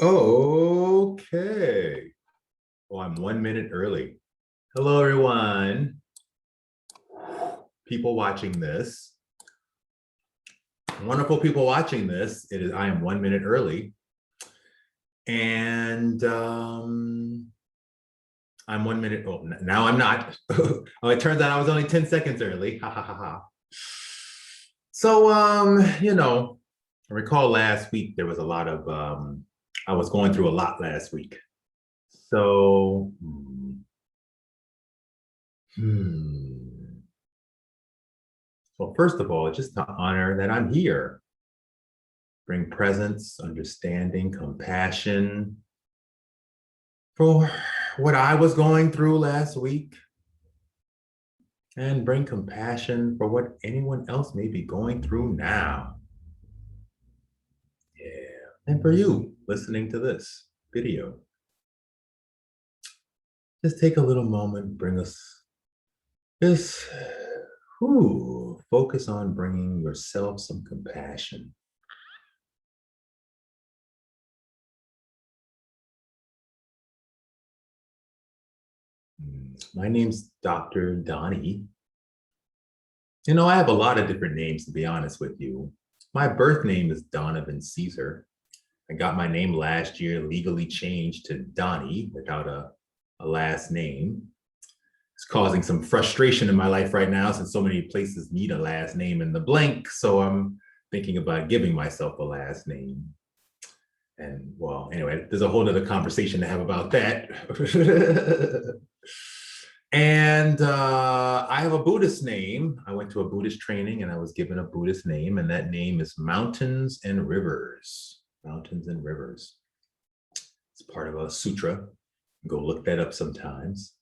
Okay. Well, I'm 1 minute early. Hello, everyone. People watching this. Wonderful people watching this. I am 1 minute early. And I'm 1 minute. Oh, now I'm not. Oh, it turns out I was only 10 seconds early. Ha ha ha ha. So, I recall last week there was a lot of I was going through a lot last week. So, well, first of all, just to honor that I'm here. Bring presence, understanding, compassion for what I was going through last week. And bring compassion for what anyone else may be going through now. Yeah. And for you listening to this video. Just take a little moment, bring us this, focus on bringing yourself some compassion. My name's Dr. Donnie. I have a lot of different names, to be honest with you. My birth name is Donovan Caesar. I got my name last year, legally changed to Donnie without a last name. It's causing some frustration in my life right now since so many places need a last name in the blank. So I'm thinking about giving myself a last name. And well, anyway, there's a whole other conversation to have about that. And I have a Buddhist name. I went to a Buddhist training and I was given a Buddhist name, and that name is Mountains and Rivers. Mountains and Rivers. It's part of a sutra. Go look that up sometimes.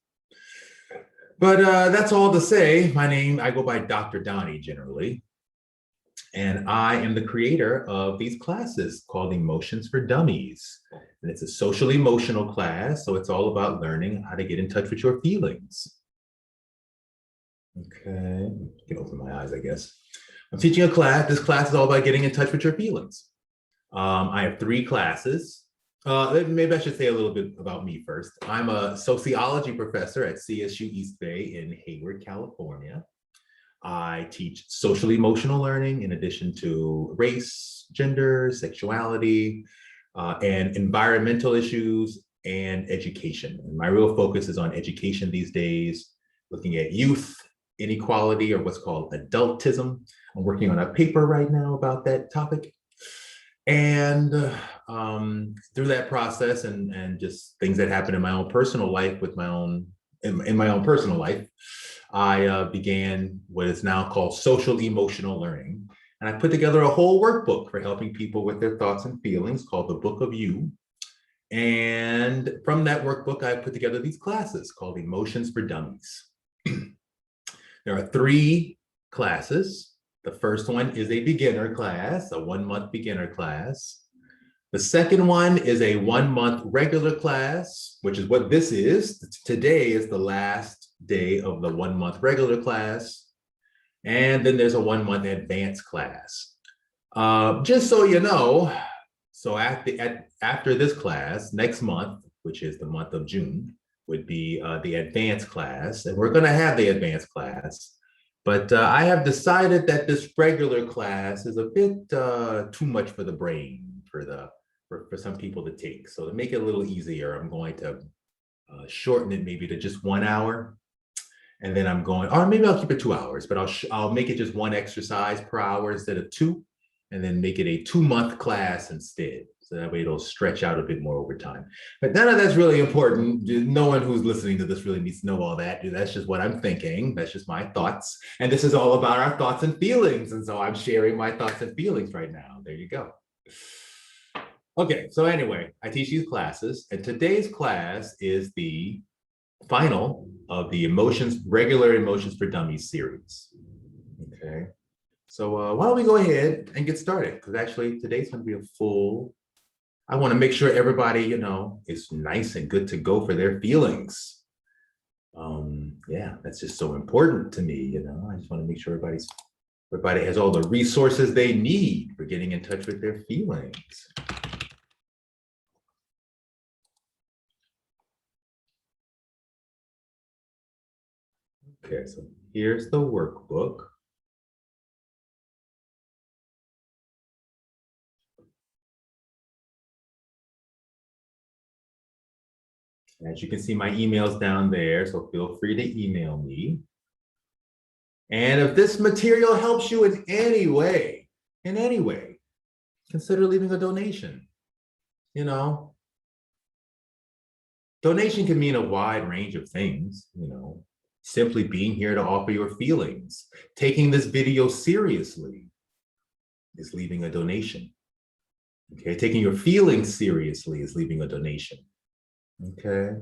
But that's all to say. My name, I go by Dr. Donnie generally. And I am the creator of these classes called Emotions for Dummies. And it's a social emotional class. So it's all about learning how to get in touch with your feelings. Okay, I can open my eyes, I guess. I'm teaching a class. This class is all about getting in touch with your feelings. I have 3 classes. Maybe I should say a little bit about me first. I'm a sociology professor at CSU East Bay in Hayward, California. I teach social emotional learning in addition to race, gender, sexuality, and environmental issues and education. And my real focus is on education these days, looking at youth inequality, or what's called adultism. I'm working on a paper right now about that topic. And through that process and just things that happen in my own personal life in my own personal life, I began what is now called social emotional learning. And I put together a whole workbook for helping people with their thoughts and feelings called the Book of You. And from that workbook, I put together these classes called Emotions for Dummies. There are 3 classes. The first one is a beginner class, a 1-month beginner class. The second one is a 1-month regular class, which is what this is. Today is the last day of the 1-month regular class. And then there's a 1-month advanced class. Just so you know, so after this class, next month, which is the month of June, would be the advanced class. And we're going to have the advanced class. But I have decided that this regular class is a bit too much for the brain, for some people to take. So to make it a little easier, I'm going to shorten it maybe to just 1 hour. And then or maybe I'll keep it 2 hours, but I'll make it just 1 exercise per hour instead of 2, and then make it a 2-month class instead. So that way it'll stretch out a bit more over time. But none of that's really important. No one who's listening to this really needs to know all that. That's just what I'm thinking. That's just my thoughts. And this is all about our thoughts and feelings. And so I'm sharing my thoughts and feelings right now. There you go. Okay, so anyway, I teach these classes, and today's class is the final of the regular Emotions for Dummies series. Okay, so why don't we go ahead and get started? Because actually today's going to be I want to make sure everybody, is nice and good to go for their feelings. Yeah, that's just so important to me. I just want to make sure everybody has all the resources they need for getting in touch with their feelings. Okay, so here's the workbook. As you can see, my email's down there, so feel free to email me. And if this material helps you in any way, consider leaving a donation. You know, donation can mean a wide range of things, simply being here to offer your feelings. Taking this video seriously is leaving a donation. Okay, taking your feelings seriously is leaving a donation. Okay.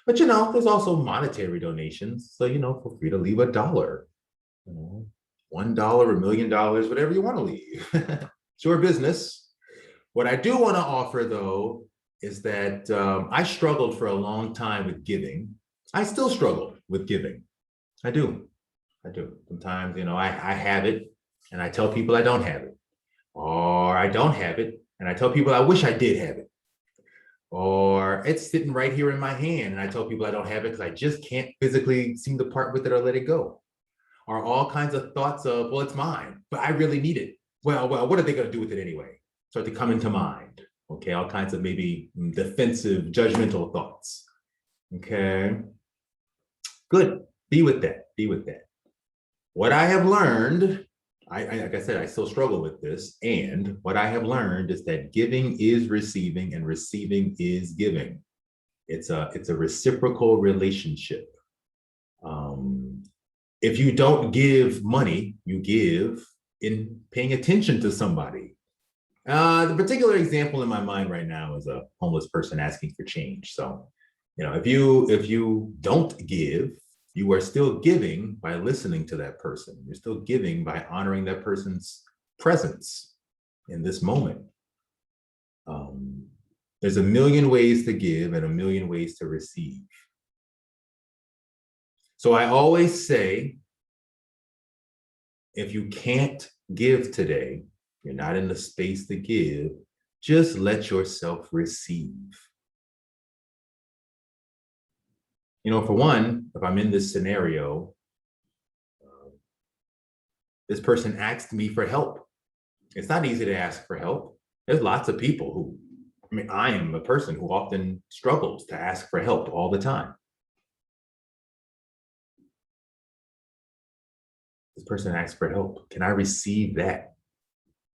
But there's also monetary donations. So, feel free to leave $1. $1, $1,000,000, whatever you want to leave. It's your business. What I do want to offer, though, is that I struggled for a long time with giving. I still struggle with giving. I do. Sometimes, I have it and I tell people I don't have it. Or I don't have it and I tell people I wish I did have it. Or it's sitting right here in my hand and I tell people I don't have it because I just can't physically seem to part with it or let it go. Or all kinds of thoughts of, well, it's mine, but I really need it. Well, what are they going to do with it anyway? Start to come into mind. Okay, all kinds of maybe defensive, judgmental thoughts. Okay, good. Be with that. What I have learned, like I said, I still struggle with this. And what I have learned is that giving is receiving and receiving is giving. It's a reciprocal relationship. If you don't give money, you give in paying attention to somebody. The particular example in my mind right now is a homeless person asking for change. So, if you don't give, you are still giving by listening to that person. You're still giving by honoring that person's presence in this moment. There's a million ways to give and a million ways to receive. So I always say, if you can't give today, you're not in the space to give, just let yourself receive. For one, if I'm in this scenario, this person asked me for help. It's not easy to ask for help. There's lots of people who, I am a person who often struggles to ask for help all the time. This person asked for help. Can I receive that?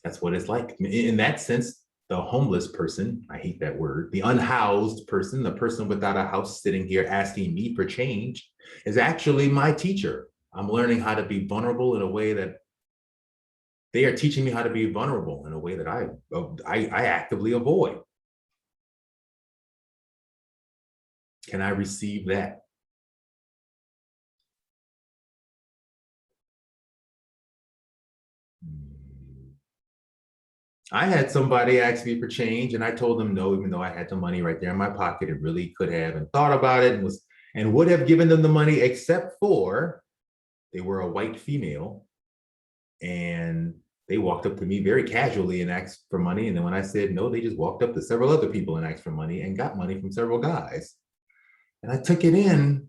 That's what it's like. In that sense, the homeless person, I hate that word, the unhoused person, the person without a house sitting here asking me for change is actually my teacher. I'm learning how to be vulnerable in a way that they are teaching me how to be vulnerable in a way that I actively avoid. Can I receive that? I had somebody ask me for change and I told them no, even though I had the money right there in my pocket and really could have and thought about it and would have given them the money, except for they were a white female and they walked up to me very casually and asked for money. And then when I said no, they just walked up to several other people and asked for money and got money from several guys. And I took it in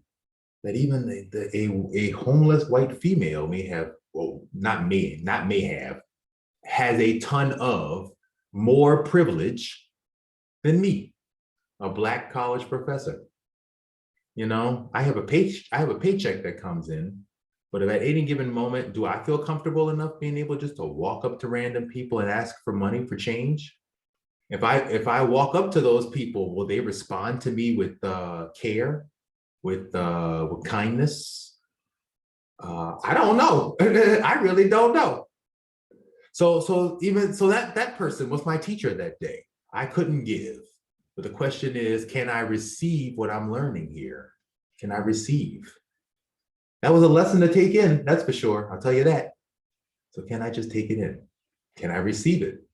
that even a homeless white female may have, well, not may have, has a ton of more privilege than me, a Black college professor. I have a paycheck that comes in, but at any given moment, do I feel comfortable enough being able just to walk up to random people and ask for money for change? If I walk up to those people, will they respond to me with care, with kindness? I don't know. I really don't know. So that person was my teacher that day. I couldn't give. But the question is, can I receive what I'm learning here? Can I receive? That was a lesson to take in, that's for sure. I'll tell you that. So can I just take it in? Can I receive it?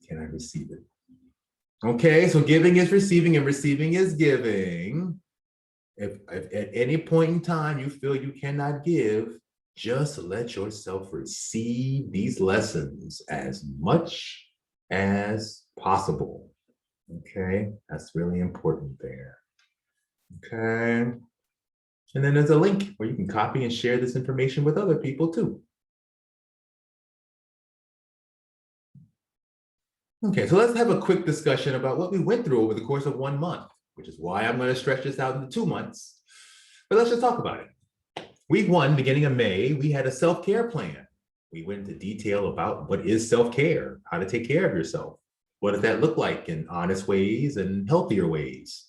Can I receive it? Okay, so giving is receiving and receiving is giving. If at any point in time you feel you cannot give, just let yourself receive these lessons as much as possible. Okay, that's really important there. Okay. And then there's a link where you can copy and share this information with other people too. Okay, so let's have a quick discussion about what we went through over the course of 1 month, which is why I'm going to stretch this out into 2 months. But let's just talk about it. Week 1, beginning of May, we had a self-care plan. We went into detail about what is self-care, how to take care of yourself. What does that look like in honest ways and healthier ways?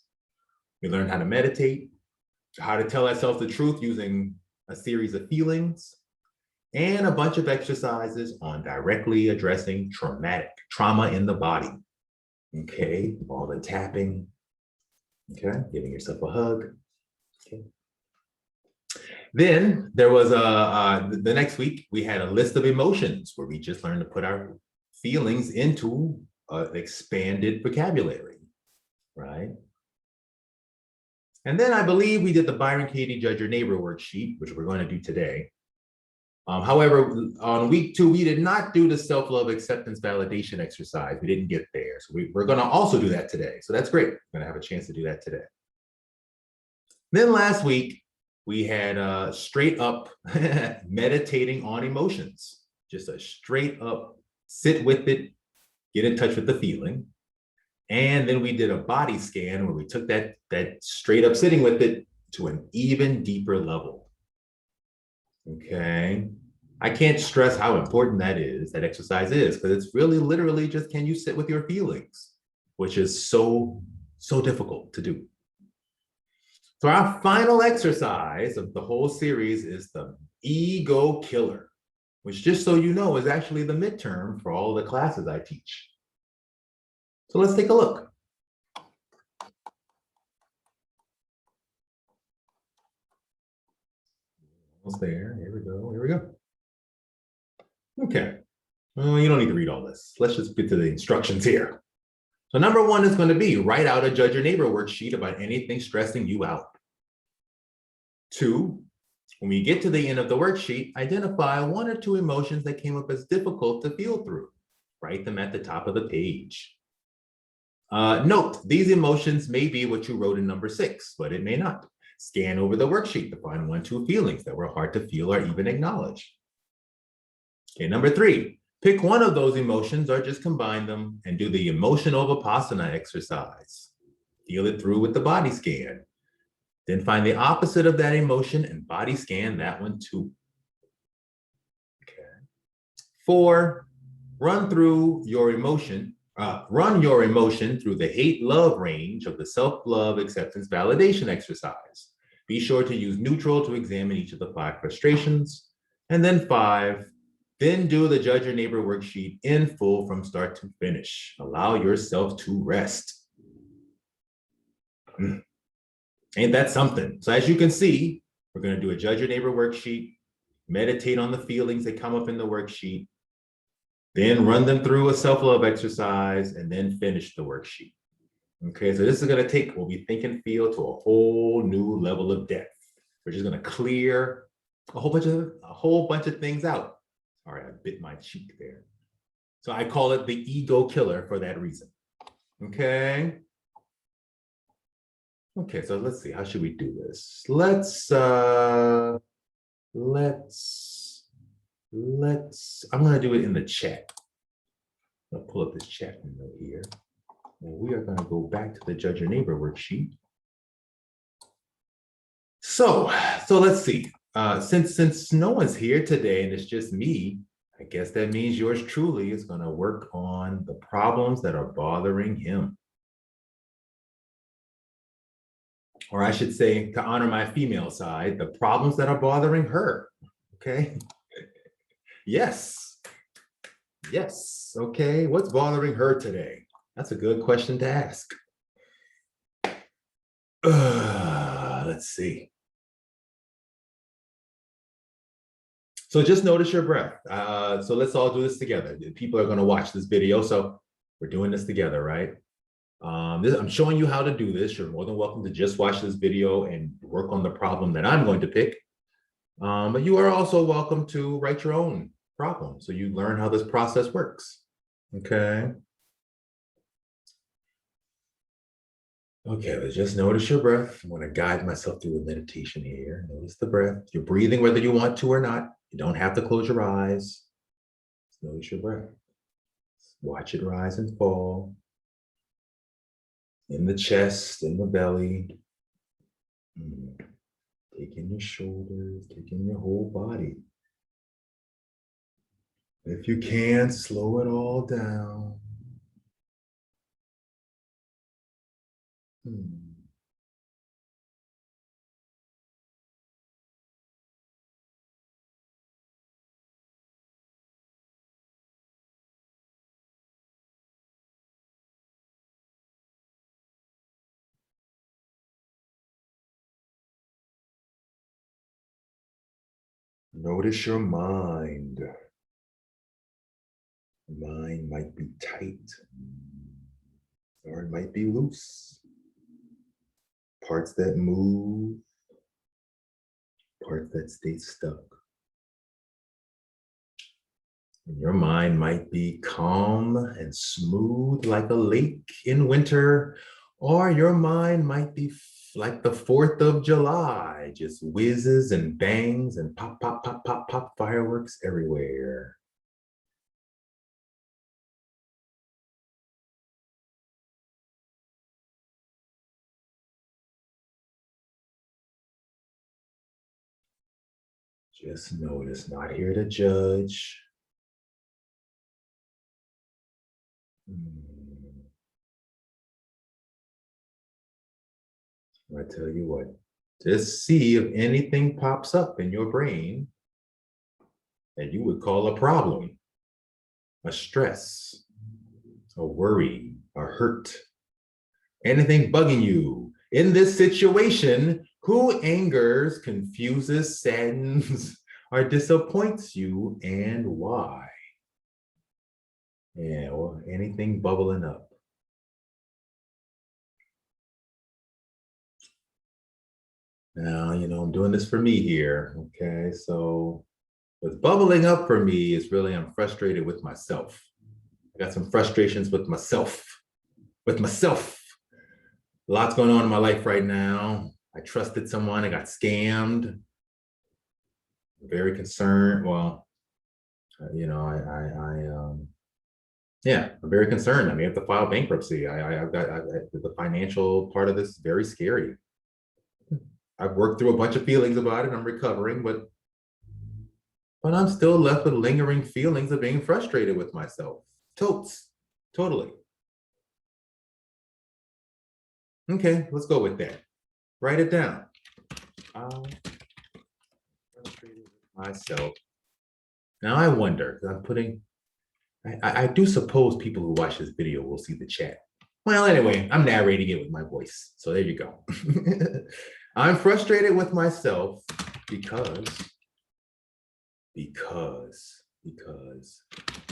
We learned how to meditate, how to tell ourselves the truth using a series of feelings, and a bunch of exercises on directly addressing trauma in the body. Okay, all the tapping, okay, giving yourself a hug. Okay. Then there was the next week, we had a list of emotions where we just learned to put our feelings into an expanded vocabulary, right? And then I believe we did the Byron Katie Judge Your Neighbor worksheet, which we're going to do today. However, on week 2, we did not do the self-love acceptance validation exercise. We didn't get there. So we're going to also do that today. So that's great. We're going to have a chance to do that today. Then last week, we had straight up meditating on emotions. Just a straight up sit with it, get in touch with the feeling. And then we did a body scan where we took that straight up sitting with it to an even deeper level. Okay. I can't stress how important that exercise is, because it's really literally just, can you sit with your feelings, which is so difficult to do. So our final exercise of the whole series is the ego killer, which, just so you know, is actually the midterm for all the classes I teach. So let's take a look. Almost there. Here we go. Here we go. Okay. Well, you don't need to read all this. Let's just get to the instructions here. So number 1 is going to be write out a Judge Your Neighbor worksheet about anything stressing you out. 2, when we get to the end of the worksheet, identify 1 or 2 emotions that came up as difficult to feel through. Write them at the top of the page. Note, these emotions may be what you wrote in number 6, but it may not. Scan over the worksheet to find 1 or 2 feelings that were hard to feel or even acknowledge. Okay, number 3, pick 1 of those emotions or just combine them and do the emotional vipassana exercise. Feel it through with the body scan. Then find the opposite of that emotion and body scan that one too. Okay. 4, run your emotion through the hate-love range of the self-love acceptance validation exercise. Be sure to use neutral to examine each of the 5 frustrations. And then 5, then do the Judge Your Neighbor worksheet in full from start to finish. Allow yourself to rest. Ain't that something? So as you can see, we're going to do a Judge Your Neighbor worksheet, meditate on the feelings that come up in the worksheet, then run them through a self-love exercise, and then finish the worksheet. Okay, so this is going to take what we think and feel to a whole new level of depth. We're just going to clear a whole bunch of things out. All right, I bit my cheek there. So I call it the ego killer for that reason. Okay. Okay, so let's see, how should we do this? I'm gonna do it in the chat. I'll pull up this chat window here. And we are gonna go back to the Judge Your Neighbor worksheet. So let's see. Since no one's here today and it's just me, I guess that means yours truly is gonna work on the problems that are bothering him. Or I should say, to honor my female side, the problems that are bothering her, okay? Yes, okay, what's bothering her today? That's a good question to ask. Let's see. So just notice your breath. So let's all do this together. People are gonna watch this video, so we're doing this together, right? I'm showing you how to do this. You're more than welcome to just watch this video and work on the problem that I'm going to pick. But you are also welcome to write your own problem so you learn how this process works. Okay. Okay, let's just notice your breath. I'm going to guide myself through a meditation here. Notice the breath. You're breathing whether you want to or not. You don't have to close your eyes. Just notice your breath. Watch it rise and fall in the chest, in the belly. Take in your shoulders, take in your whole body. If you can, slow it all down. Notice your mind. Your mind might be tight, or it might be loose. Parts that move, parts that stay stuck. And your mind might be calm and smooth like a lake in winter, or your mind might be like the 4th of July, just whizzes and bangs and pop, pop, pop, pop, pop, fireworks everywhere. Just notice, not here to judge. I tell you what, just see if anything pops up in your brain that you would call a problem, a stress, a worry, a hurt, anything bugging you in this situation. Who angers, confuses, saddens, or disappoints you, and why? Yeah, or anything bubbling up. Now, I'm doing this for me here. Okay, so what's bubbling up for me is really I'm frustrated with myself. I got some frustrations with myself. Lots going on in my life right now. I trusted someone, I got scammed. I'm very concerned. Well, yeah, I'm very concerned. I may have to file bankruptcy. The financial part of this is very scary. I've worked through a bunch of feelings about it. I'm recovering, but I'm still left with lingering feelings of being frustrated with myself. Totes, totally. Okay, let's go with that. Write it down. I'm frustrated with myself. Now I wonder, because I do suppose people who watch this video will see the chat. Well, anyway, I'm narrating it with my voice. So there you go. I'm frustrated with myself because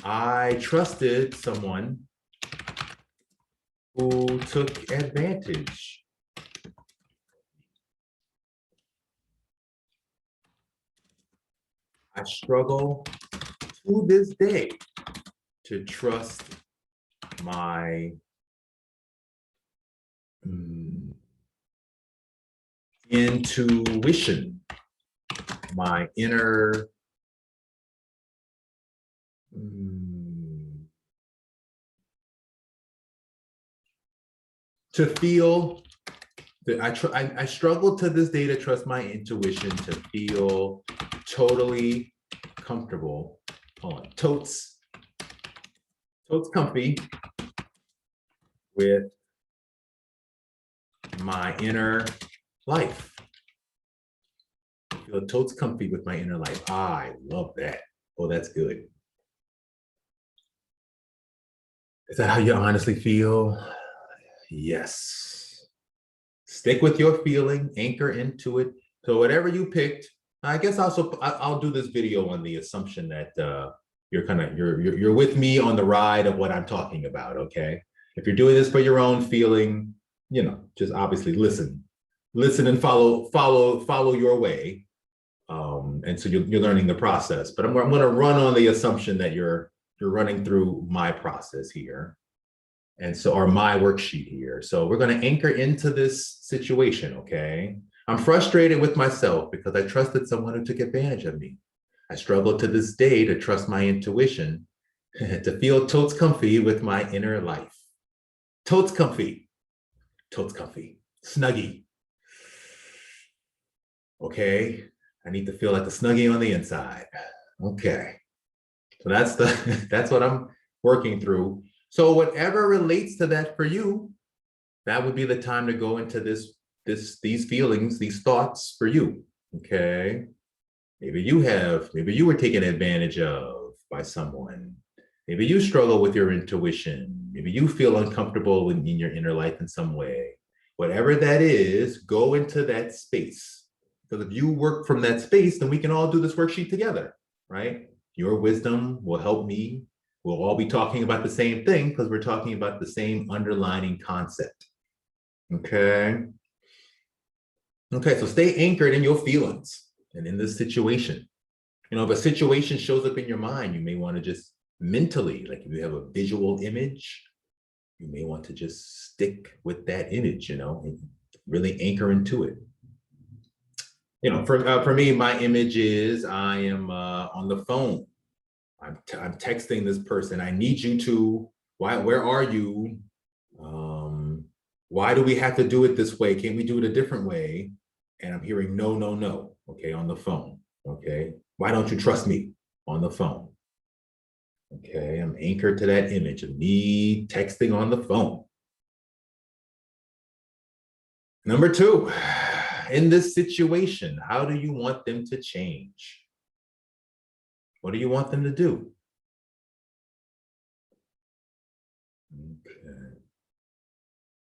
I trusted someone who took advantage. I struggle to this day to trust my intuition, my inner to feel that I struggle to this day to trust my intuition, to feel totally comfortable. Hold on, totes comfy with my inner life. I feel totes comfy with my inner life. I love that. Oh, that's good. Is that how you honestly feel? Yes. Stick with your feeling, anchor into it. So whatever you picked, I guess I'll do this video on the assumption that you're with me on the ride of what I'm talking about. Okay, if you're doing this for your own feeling, just obviously listen and follow your way. And so you're learning the process. But I'm going to run on the assumption that you're running through my process here. And so, or my worksheet here. So we're going to anchor into this situation, okay? I'm frustrated with myself because I trusted someone who took advantage of me. I struggle to this day to trust my intuition, to feel totes comfy with my inner life. Totes comfy, snuggie. Okay, I need to feel like the snuggie on the inside. Okay, so that's what I'm working through. So whatever relates to that for you, that would be the time to go into these feelings, these thoughts for you. Okay. Maybe you were taken advantage of by someone. Maybe you struggle with your intuition. Maybe you feel uncomfortable in your inner life in some way. Whatever that is, go into that space. Because if you work from that space, then we can all do this worksheet together, right? Your wisdom will help me. We'll all be talking about the same thing because we're talking about the same underlining concept. Okay. Okay, so stay anchored in your feelings and in this situation. You know, if a situation shows up in your mind, you may want to just mentally, like if you have a visual image, you may want to just stick with that image, you know, and really anchor into it. You know, for me, my image is I am on the phone. I'm texting this person. I need you to. Where are you? Why do we have to do it this way? Can't we do it a different way? And I'm hearing no, no, no. Okay, on the phone. Okay, why don't you trust me on the phone? Okay, I'm anchored to that image of me texting on the phone. Number two, in this situation, how do you want them to change? What do you want them to do? Okay.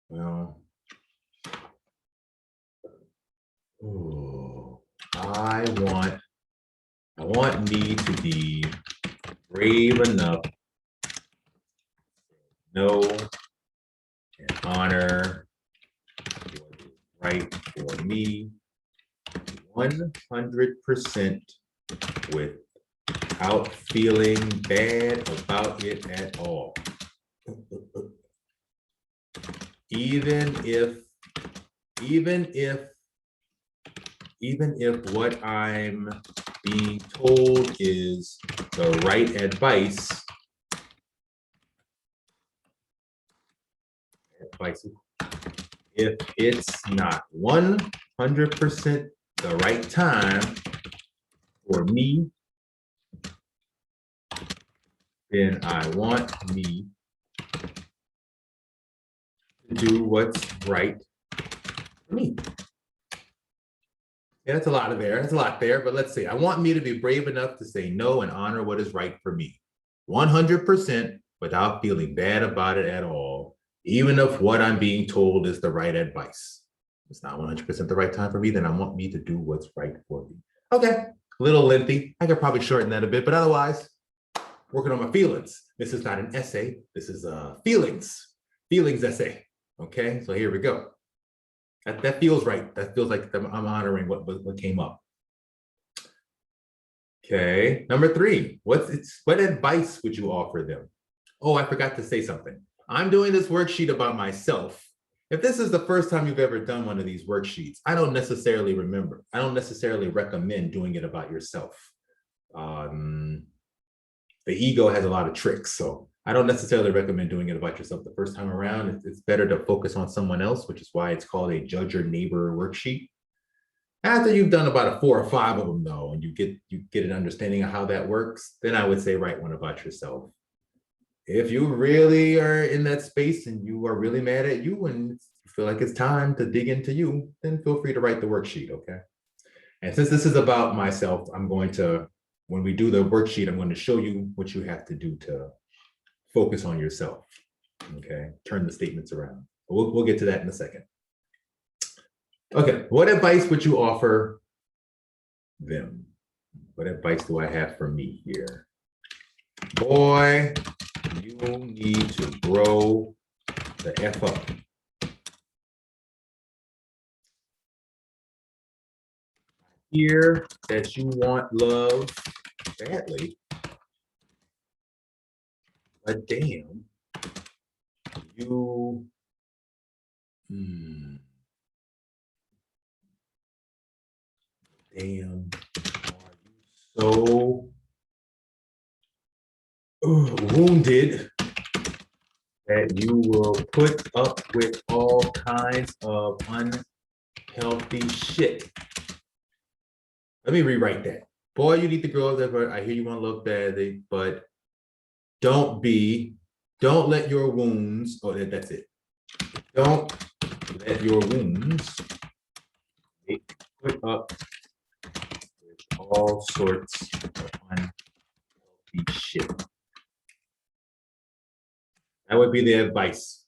Well, I want me to be brave enough to know and honor what is right for me 100% without feeling bad about it at all. Even if what I'm being told is the right advice, if it's not 100% the right time for me, then I want me to do what's right for me. Yeah, that's a lot of there. That's a lot there, but let's see. I want me to be brave enough to say no and honor what is right for me. 100% without feeling bad about it at all, even if what I'm being told is the right advice. It's not 100% the right time for me, then I want me to do what's right for me. Okay, a little lengthy. I could probably shorten that a bit, but otherwise, working on my feelings. This is not an essay. This is a feelings essay. Okay, so here we go. That feels right. That feels like I'm honoring what came up. Okay, number three, what advice would you offer them? Oh, I forgot to say something. I'm doing this worksheet about myself. If this is the first time you've ever done one of these worksheets, I don't necessarily recommend doing it about yourself. The ego has a lot of tricks, so I don't necessarily recommend doing it about yourself the first time around. It's better to focus on someone else, which is why it's called a judge your neighbor worksheet. After you've done about 4 or 5 of them though, and you get an understanding of how that works, then I would say write one about yourself. If you really are in that space and you are really mad at you and you feel like it's time to dig into you, then feel free to write the worksheet, okay? And since this is about myself, when we do the worksheet, I'm going to show you what you have to do to focus on yourself, okay? Turn the statements around. We'll get to that in a second. Okay, what advice would you offer them? What advice do I have for me here? Boy, you need to grow the F up. Hear that you want love badly, but damn, You, hmm, damn, are you so wounded that you will put up with all kinds of unhealthy shit? Let me rewrite that. Boy, you need to grow up there, but I hear you want to love badly, but don't let your wounds, oh, that's it. Don't let your wounds put up with all sorts of unhealthy shit. That would be the advice.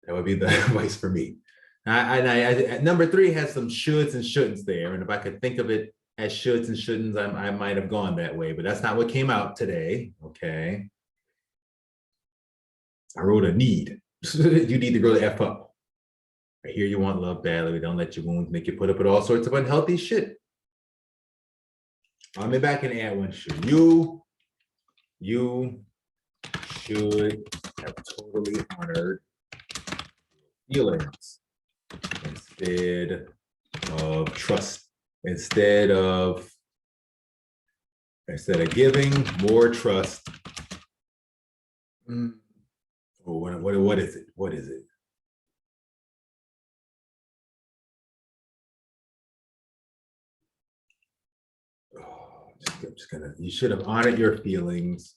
That would be the advice for me. Number 3 has some shoulds and shouldn'ts there. And if I could think of it as shoulds and shouldn'ts, I might have gone that way, but that's not what came out today. Okay. I wrote a need. You need to grow the F up. I hear you want love badly. Don't let your wounds make you put up with all sorts of unhealthy shit. Maybe I can add one should. You should have totally honored feelings instead of trust. Instead of giving more trust. Oh, what is it? What is it? Oh, just gonna. You should have honored your feelings.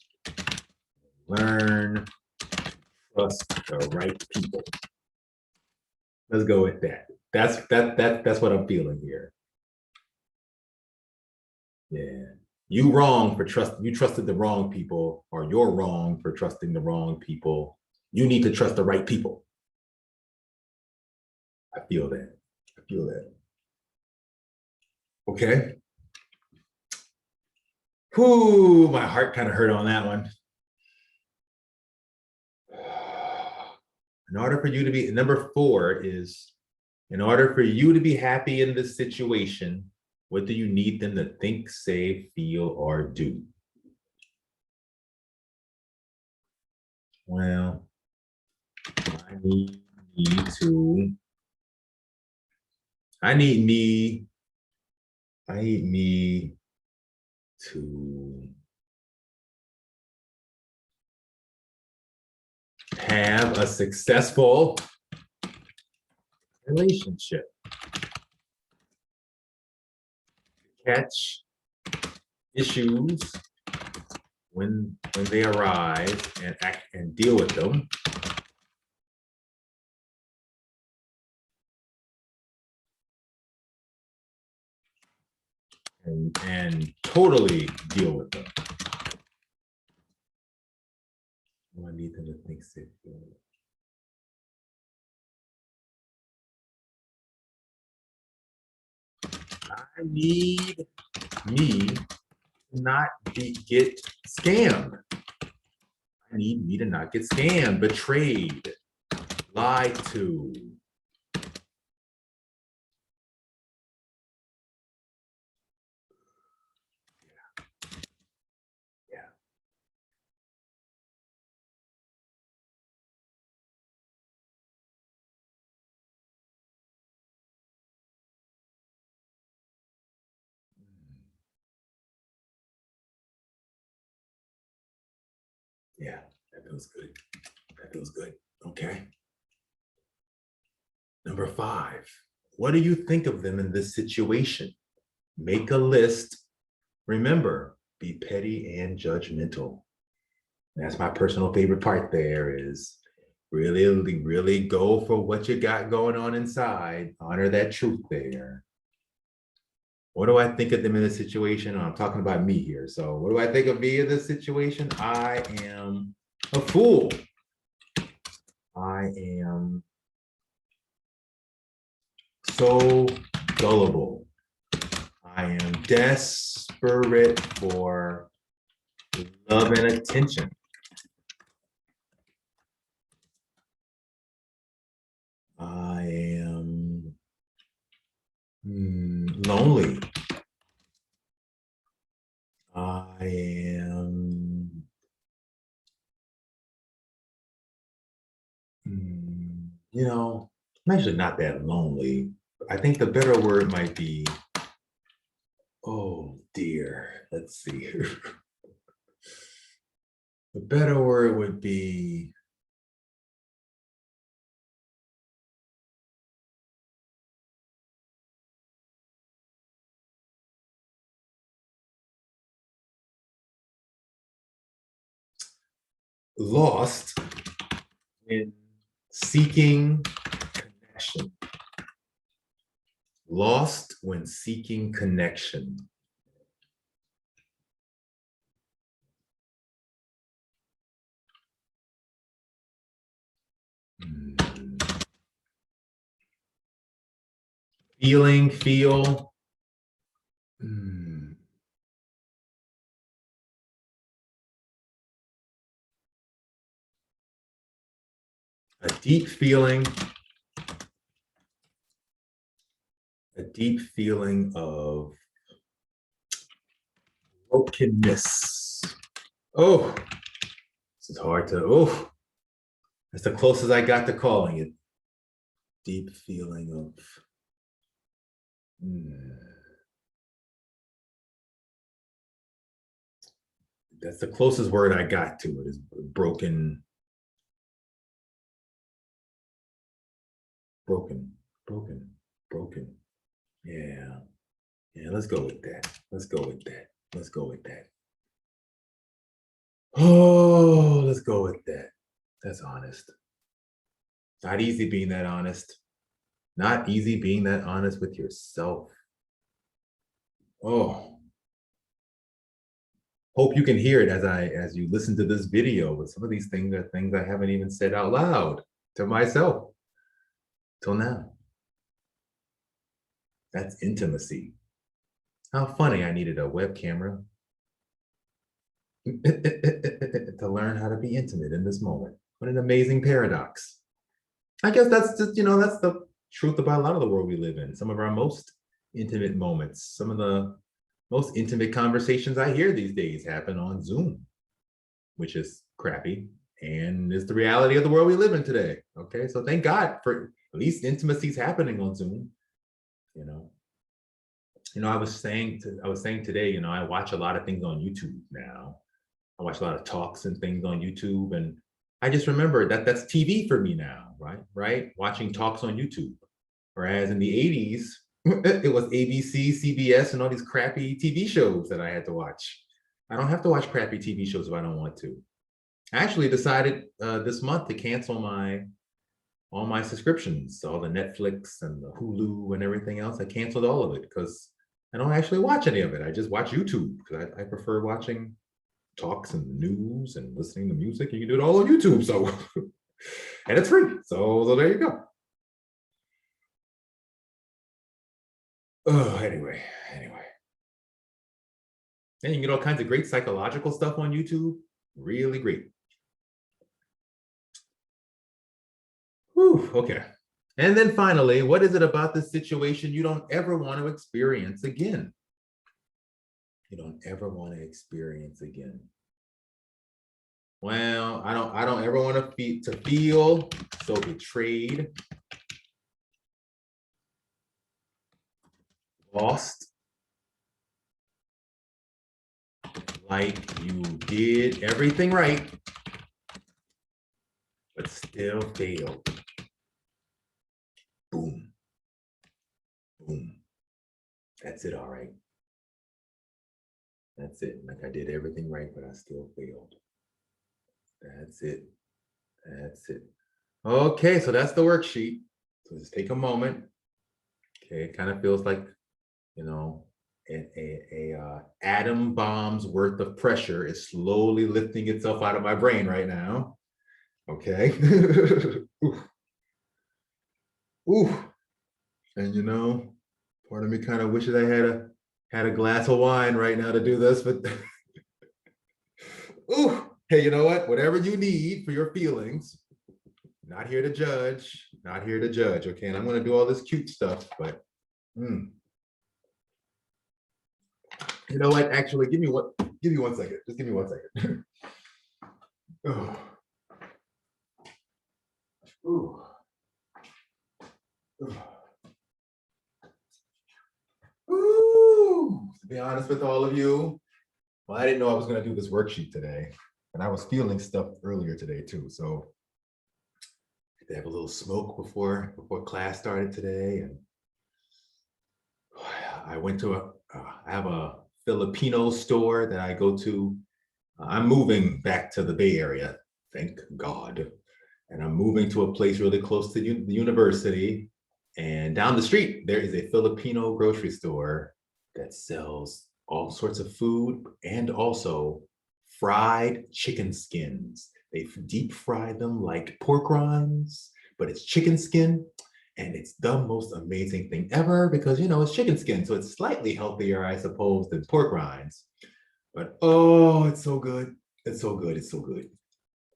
Learn to trust the right people. Let's go with that. That's what I'm feeling here. Yeah. You trusted the wrong people, or you're wrong for trusting the wrong people. You need to trust the right people. I feel that. I feel that. Okay. Whew, my heart kind of hurt on that one. In order for you to be, number 4 is, in order for you to be happy in this situation, what do you need them to think, say, feel, or do? Well, I need to, I need me to have a successful relationship. Catch issues when they arise and act and deal with them. And totally deal with them. I need them to think safe. I need me to not get scammed. I need me to not get scammed, betrayed, lied to. Yeah. Yeah, that feels good. That feels good. Okay. Number 5, what do you think of them in this situation? Make a list. Remember, be petty and judgmental. That's my personal favorite part there is really go for what you got going on inside. Honor that truth there. What do I think of them in this situation? I'm talking about me here. So what do I think of me in this situation? I am a fool. I am so gullible. I am desperate for love and attention. I am lonely. I am I'm actually not that lonely. I think the better word might be, oh dear, let's see. The better word would be, lost in seeking connection. Lost when seeking connection. Feeling, feel. A deep feeling. A deep feeling of brokenness. Oh, this is hard to, oh, that's the closest I got to calling it. Deep feeling of, that's the closest word I got to it, is broken, broken, broken, broken. Yeah, yeah, let's go with that. Let's go with that. Let's go with that. Oh, let's go with that. That's honest. Not easy being that honest. Not easy being that honest with yourself. Oh, hope you can hear it as you listen to this video. But some of these things are things I haven't even said out loud to myself till now. That's intimacy. How funny! I needed a web camera to learn how to be intimate in this moment. What an amazing paradox. I guess that's just, that's the truth about a lot of the world we live in. Some of our most intimate moments, some of the most intimate conversations I hear these days happen on Zoom, which is crappy and is the reality of the world we live in today. Okay, so thank God for at least intimacies happening on Zoom. I was saying today, I watch a lot of things on YouTube now. I watch a lot of talks and things on YouTube, and I just remember that that's TV for me now, right? Right? Watching talks on YouTube. Whereas in the 80s, it was ABC, CBS, and all these crappy TV shows that I had to watch. I don't have to watch crappy TV shows if I don't want to. I actually decided this month to cancel all my subscriptions, all the Netflix and the Hulu and everything else. I canceled all of it because I don't actually watch any of it. I just watch YouTube because I prefer watching talks and news and listening to music. You can do it all on YouTube. So, and it's free. So there you go. Oh, anyway. And you can get all kinds of great psychological stuff on YouTube. Really great. Whew, okay. And then finally, what is it about this situation you don't ever want to experience again? You don't ever want to experience again. Well, I don't ever want to feel so betrayed, lost, like you did everything right, but still failed. Boom. Boom. That's it, all right. That's it. Like I did everything right, but I still failed. That's it. That's it. Okay, so that's the worksheet. So just take a moment. Okay, it kind of feels like, a atom bomb's worth of pressure is slowly lifting itself out of my brain right now. Okay. Ooh. And part of me kind of wishes I had a glass of wine right now to do this, but ooh, hey, you know what? Whatever you need for your feelings, not here to judge, not here to judge. Okay, and I'm going to do all this cute stuff, but you know what? Actually, give me 1 second. Just give me 1 second. Oh. Ooh. Ooh, to be honest with all of you, well, I didn't know I was going to do this worksheet today, and I was feeling stuff earlier today too. So they have a little smoke before class started today, and I went to I have a Filipino store that I go to. I'm moving back to the Bay Area, thank God, and I'm moving to a place really close to the university. And down the street, there is a Filipino grocery store that sells all sorts of food and also fried chicken skins. They deep fry them like pork rinds, but it's chicken skin. And it's the most amazing thing ever because, it's chicken skin. So it's slightly healthier, I suppose, than pork rinds. But oh, it's so good. It's so good. It's so good.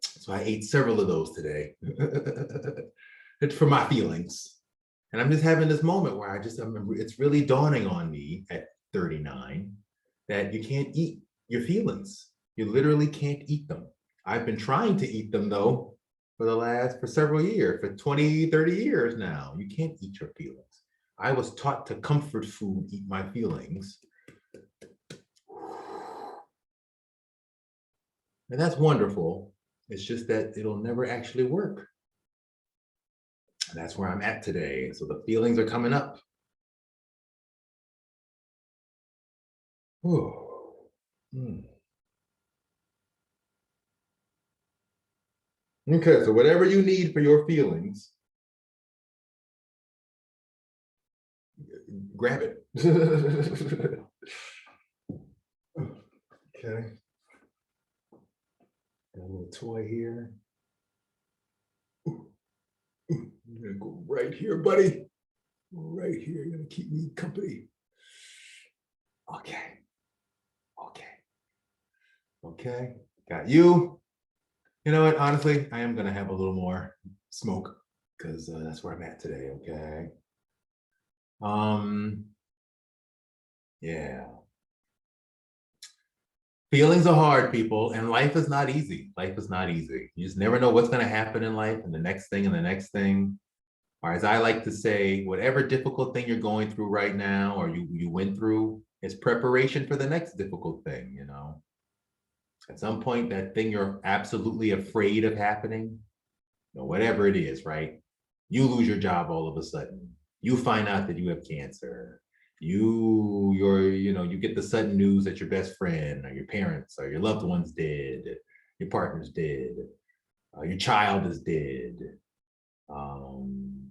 So I ate several of those today. It's for my feelings. And I'm just having this moment where I remember it's really dawning on me at 39 that you can't eat your feelings. You literally can't eat them. I've been trying to eat them though for several years, for 20, 30 years now. You can't eat your feelings. I was taught to comfort food, eat my feelings. And that's wonderful. It's just that it'll never actually work. And that's where I'm at today. So the feelings are coming up. Oh. Okay, so whatever you need for your feelings, grab it. Okay. Got a little toy here. I'm gonna go right here, buddy. Right here. You're gonna keep me company. Okay. Okay. Okay. Got you. You know what? Honestly, I am gonna have a little more smoke because that's where I'm at today. Okay. Um. Yeah. Feelings are hard, people, and life is not easy. Life is not easy. You just never know what's going to happen in life, and the next thing, and the next thing. Or as I like to say, whatever difficult thing you're going through right now, or you went through, is preparation for the next difficult thing. At some point, that thing you're absolutely afraid of happening, whatever it is, right? You lose your job all of a sudden. You find out that you have cancer. You get the sudden news that your best friend or your parents or your loved one's dead, your partner's dead, your child is dead. Um,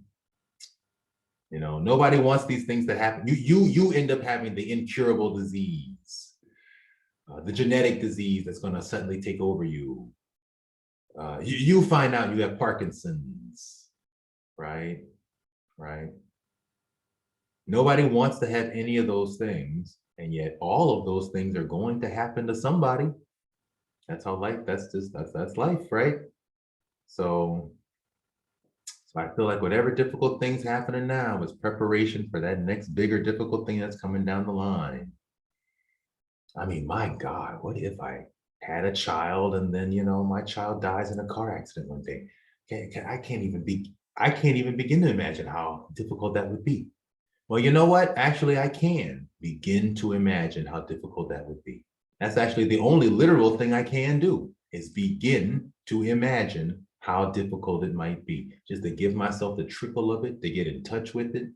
nobody wants these things to happen. You end up having the incurable disease, the genetic disease that's going to suddenly take over you. You find out you have Parkinson's, right? Right. Nobody wants to have any of those things, and yet all of those things are going to happen to somebody. That's how life. That's life, right? So, so I feel like whatever difficult things happening now is preparation for that next bigger difficult thing that's coming down the line. I mean, my God, what if I had a child and then my child dies in a car accident one day? I can't even begin to imagine how difficult that would be. Well, you know what? Actually, I can begin to imagine how difficult that would be. That's actually the only literal thing I can do is begin to imagine how difficult it might be. Just to give myself the trickle of it, to get in touch with it.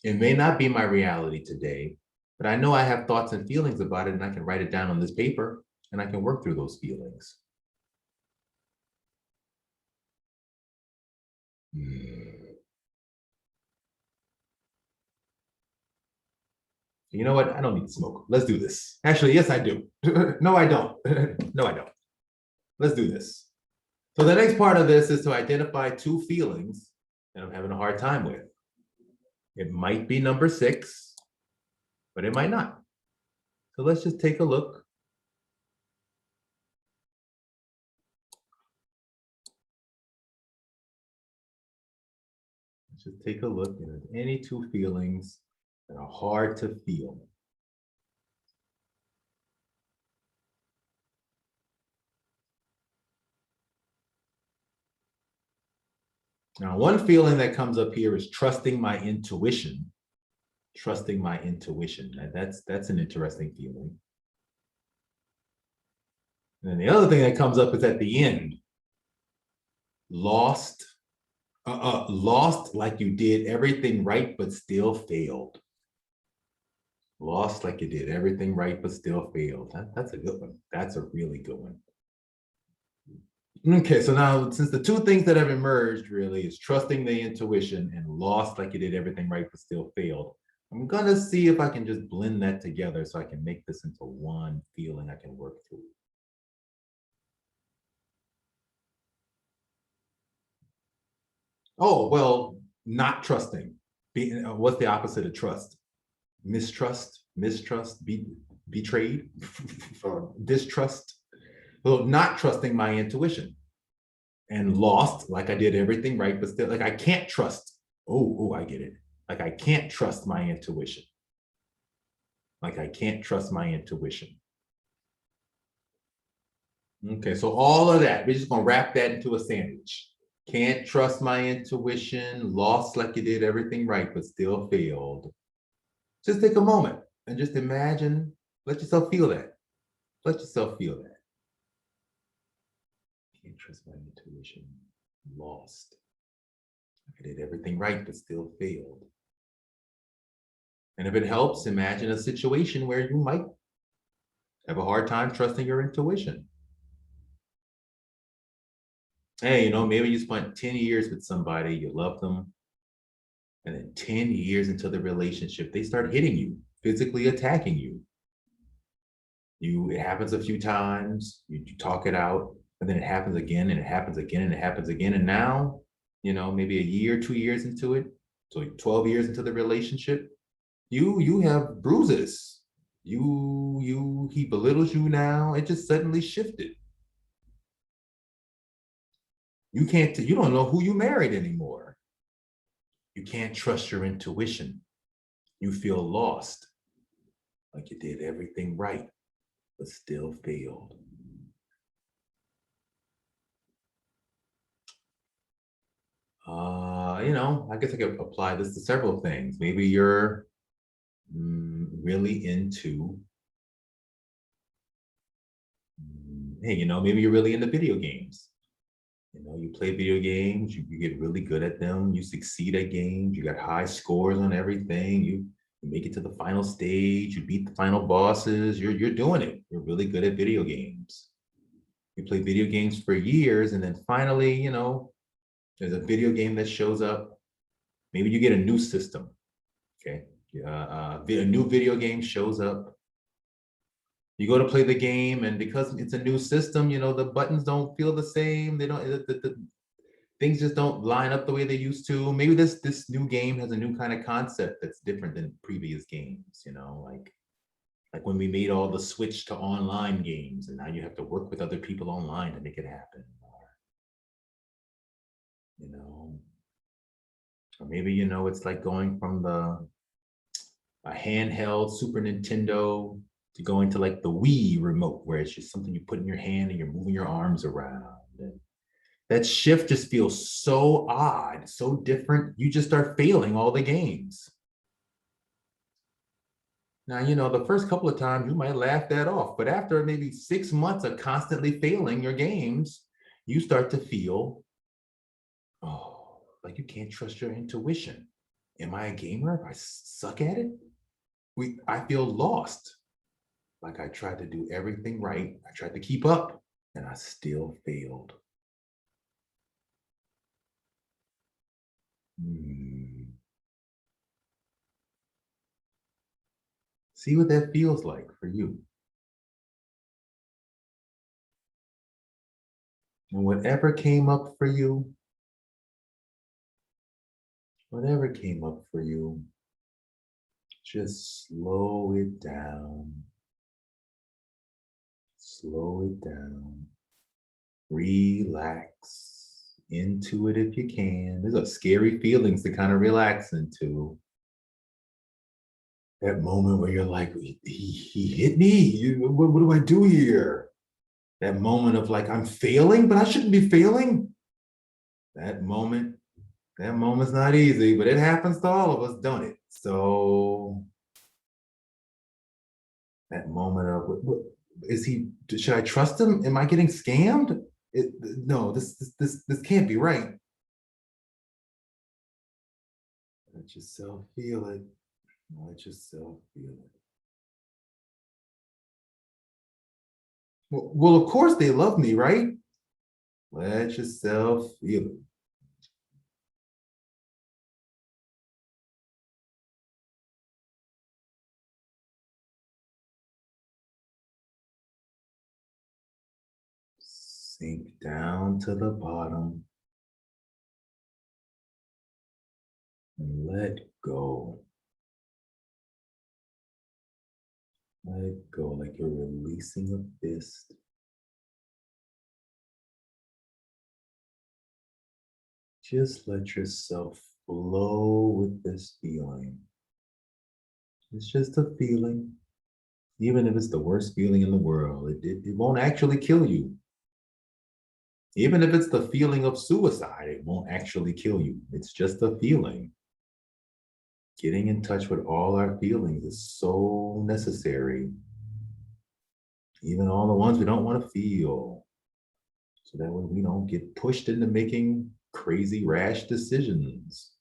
It may not be my reality today, but I know I have thoughts and feelings about it, and I can write it down on this paper, and I can work through those feelings. You know what? I don't need to smoke. Let's do this. Actually, yes, I do. No, I don't. No, I don't. Let's do this. So the next part of this is to identify two feelings that I'm having a hard time with. It might be number 6, but it might not. So let's just take a look. Let's just take a look at any two feelings that are hard to feel. Now, one feeling that comes up here is trusting my intuition. Trusting my intuition. That's an interesting feeling. And then the other thing that comes up is at the end. Lost. Lost like you did everything right, but still failed. Lost like you did everything right, but still failed. That's a good one. That's a really good one. Okay, so now since the two things that have emerged really is trusting the intuition and lost like you did everything right, but still failed. I'm gonna see if I can just blend that together so I can make this into one feeling I can work through. Oh, well, not trusting. What's the opposite of trust? Mistrust, betrayed, distrust. Well, not trusting my intuition and lost like I did everything right, but still like I can't trust. Oh, I get it. Like I can't trust my intuition. Like I can't trust my intuition. Okay, so all of that, we're just gonna wrap that into a sandwich. Can't trust my intuition, lost like you did everything right, but still failed. Just take a moment and just imagine, let yourself feel that. Let yourself feel that. Can't trust my intuition, lost. I did everything right, but still failed. And if it helps, imagine a situation where you might have a hard time trusting your intuition. Hey, maybe you spent 10 years with somebody, you love them, and then 10 years into the relationship, they start hitting you, physically attacking you. It happens a few times, you talk it out, and then it happens again, and it happens again, and it happens again. And now, maybe a year, 2 years into it, so 12 years into the relationship, you have bruises. He belittles you now. It just suddenly shifted. You don't know who you married anymore. You can't trust your intuition. You feel lost, like you did everything right, but still failed. I guess I could apply this to several things. Maybe you're really into, hey, maybe you're really into video games. You play video games, you get really good at them, you succeed at games, you got high scores on everything, you make it to the final stage, you beat the final bosses, you're doing it. You're really good at video games. You play video games for years, and then finally, there's a video game that shows up. Maybe you get a new system. Okay. A new video game shows up. You go to play the game, and because it's a new system, the buttons don't feel the same. They don't, things just don't line up the way they used to. Maybe this new game has a new kind of concept that's different than previous games, like when we made all the switch to online games, and now you have to work with other people online to make it happen. Or maybe, it's like going from a handheld Super Nintendo to going to like the Wii remote, where it's just something you put in your hand and you're moving your arms around. And that shift just feels so odd, so different. You just start failing all the games. Now, the first couple of times you might laugh that off, but after maybe 6 months of constantly failing your games, you start to feel, oh, like you can't trust your intuition. Am I a gamer? If I suck at it? I feel lost. Like I tried to do everything right. I tried to keep up, and I still failed. See what that feels like for you. And whatever came up for you, just slow it down. Slow it down. Relax into it if you can. These are scary feelings to kind of relax into. That moment where you're like, he hit me. What do I do here? That moment of like, I'm failing, but I shouldn't be failing. That moment, That moment's not easy, but it happens to all of us, don't it? So that moment of what is he? Should I trust him? Am I getting scammed? No, this can't be right. Let yourself feel it. Let yourself feel it. Well, of course they love me, right? Let yourself feel it. Sink down to the bottom and let go. Let it go like you're releasing a fist. Just let yourself flow with this feeling. It's just a feeling. Even if it's the worst feeling in the world, it won't actually kill you. Even if it's the feeling of suicide, it won't actually kill you. It's just a feeling. Getting in touch with all our feelings is so necessary. Even all the ones we don't want to feel. So that way we don't get pushed into making crazy, rash decisions.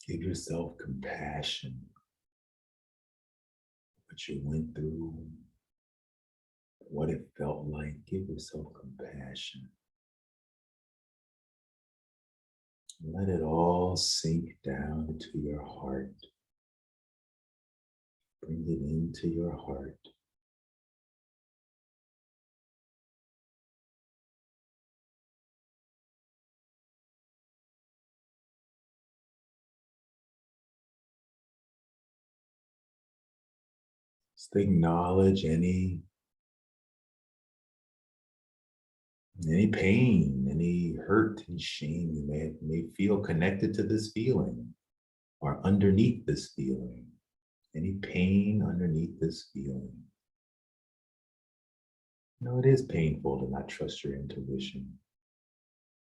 Give yourself compassion. What you went through, what it felt like. Give yourself compassion. Let it all sink down into your heart. Bring it into your heart. Just acknowledge any pain, any hurt, any shame you may feel connected to this feeling or underneath this feeling. Any pain underneath this feeling. It is painful to not trust your intuition.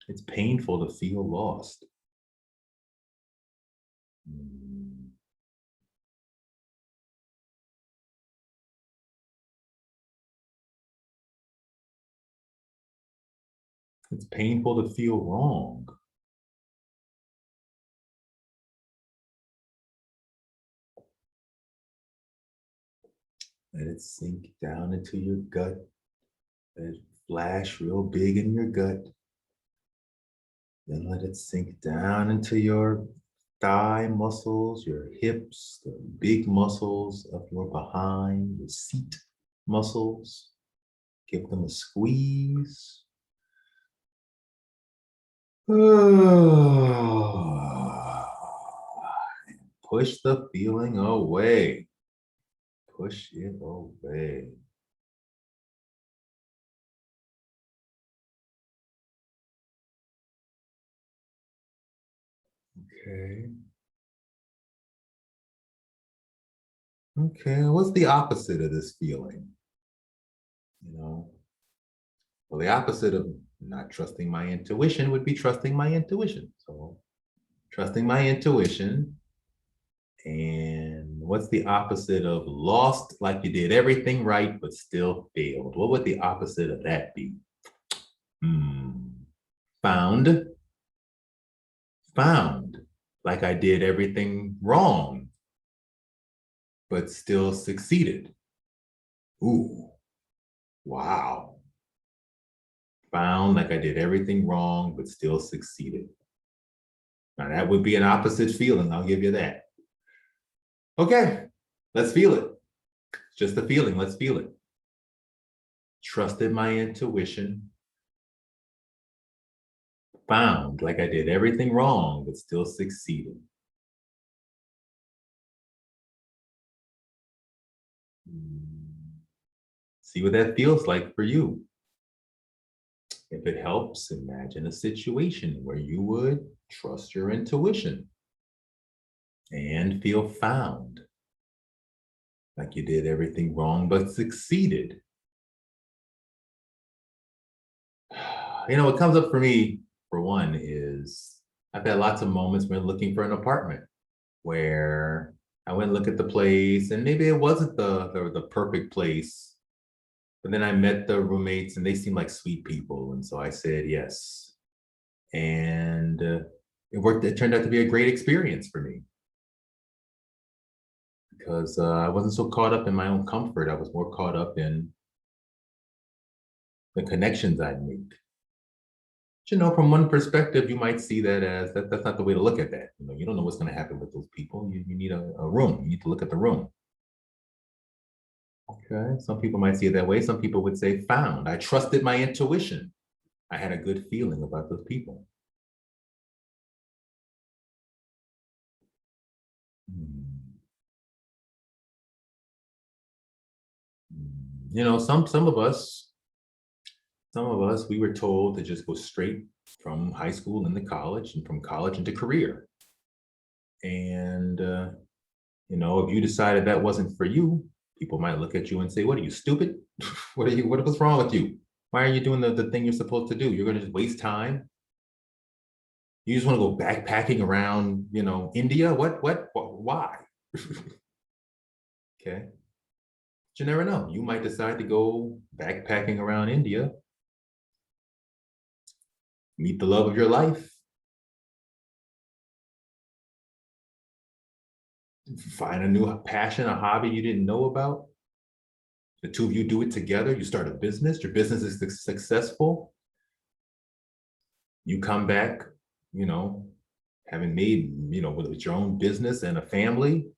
It's painful to feel lost. Mm. It's painful to feel wrong. Let it sink down into your gut. Let it flash real big in your gut. Then let it sink down into your thigh muscles, your hips, the big muscles of your behind, your seat muscles. Give them a squeeze. Push the feeling away. Push it away. Okay. Okay. What's the opposite of this feeling? You know, well, the opposite of not trusting my intuition would be trusting my intuition. So, trusting my intuition. And what's the opposite of lost, like you did everything right, but still failed? What would the opposite of that be? Found, found, like I did everything wrong, but still succeeded. Ooh, wow. Found, like I did everything wrong, but still succeeded. Now, that would be an opposite feeling. I'll give you that. Okay, let's feel it. It's just a feeling. Let's feel it. Trusted my intuition. Found, like I did everything wrong, but still succeeded. See what that feels like for you. If it helps, imagine a situation where you would trust your intuition and feel found, like you did everything wrong but succeeded. What comes up for me, for one, is I've had lots of moments when looking for an apartment where I went and look at the place, and maybe it wasn't the perfect place, but then I met the roommates and they seemed like sweet people, and so I said yes, and it worked. It turned out to be a great experience for me because I wasn't so caught up in my own comfort. I was more caught up in the connections I'd make. From one perspective, you might see that as that's not the way to look at that. You don't know what's going to happen with those people. You need a room. You need to look at the room. Okay. Some people might see it that way. Some people would say found. I trusted my intuition. I had a good feeling about those people. Hmm. Some of us, we were told to just go straight from high school into college and from college into career. And if you decided that wasn't for you, people might look at you and say, "What are you, stupid? What's wrong with you? Why are you doing the thing you're supposed to do? You're gonna just waste time. You just want to go backpacking around, India? Why?" Okay. But you never know. You might decide to go backpacking around India, meet the love of your life, find a new passion, a hobby you didn't know about. The two of you do it together. You start a business. Your business is successful. You come back, you know, having made, whether it's your own business and a family.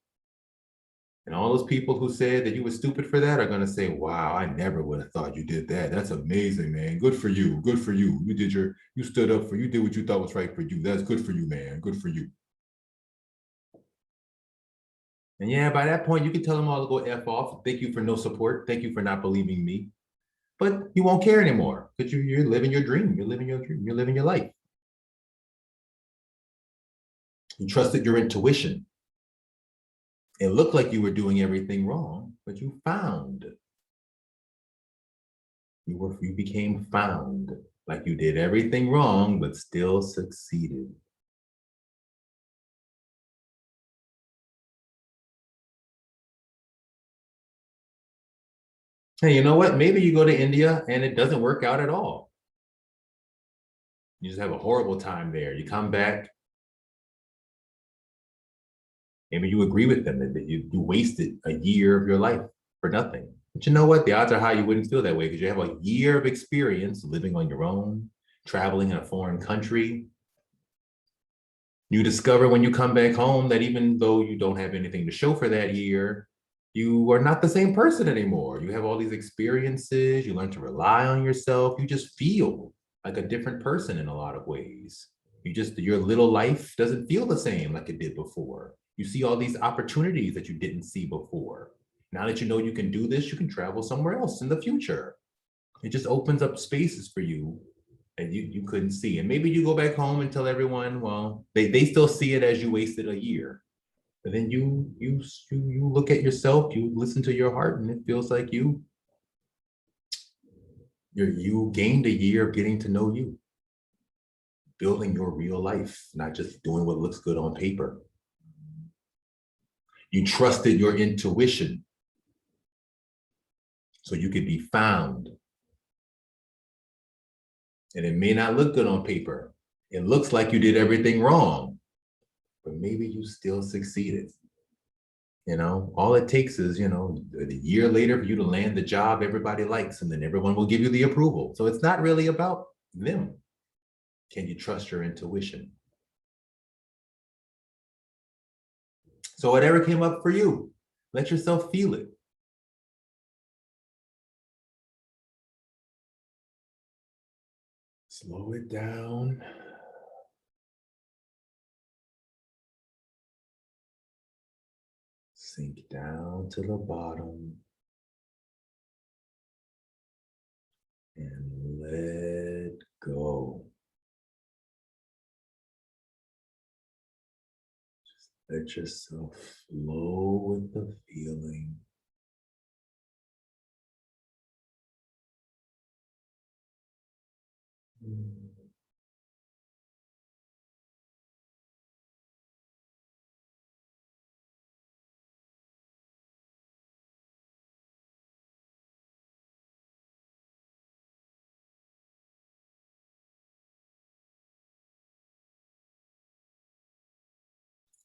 And all those people who said that you were stupid for that are going to say, "Wow, I never would have thought you did that. That's amazing, man. Good for you. Good for you. You stood up you did what you thought was right for you. That's good for you, man. Good for you." And yeah, by that point, you can tell them all to go F off. Thank you for no support. Thank you for not believing me. But you won't care anymore because you're living your dream. You're living your dream. You're living your life. You trusted your intuition. It looked like you were doing everything wrong, but you found. You became found, like you did everything wrong, but still succeeded. Hey, you know what? Maybe you go to India and it doesn't work out at all. You just have a horrible time there. You come back, maybe you agree with them that you wasted a year of your life for nothing. But you know what? The odds are high you wouldn't feel that way because you have a year of experience living on your own, traveling in a foreign country. You discover when you come back home that even though you don't have anything to show for that year, you are not the same person anymore. You have all these experiences, you learn to rely on yourself, you just feel like a different person in a lot of ways. Your little life doesn't feel the same like it did before. You see all these opportunities that you didn't see before. Now that you know you can do this, you can travel somewhere else in the future. It just opens up spaces for you that you couldn't see. And maybe you go back home and tell everyone, well, they still see it as you wasted a year. But then you look at yourself, you listen to your heart, and it feels like you gained a year of getting to know you, building your real life, not just doing what looks good on paper. You trusted your intuition so you could be found. And it may not look good on paper. It looks like you did everything wrong, but maybe you still succeeded. All it takes is, a year later for you to land the job everybody likes, and then everyone will give you the approval. So it's not really about them. Can you trust your intuition? So whatever came up for you, let yourself feel it. Slow it down. Sink down to the bottom. and let go. Just let yourself flow with the feeling.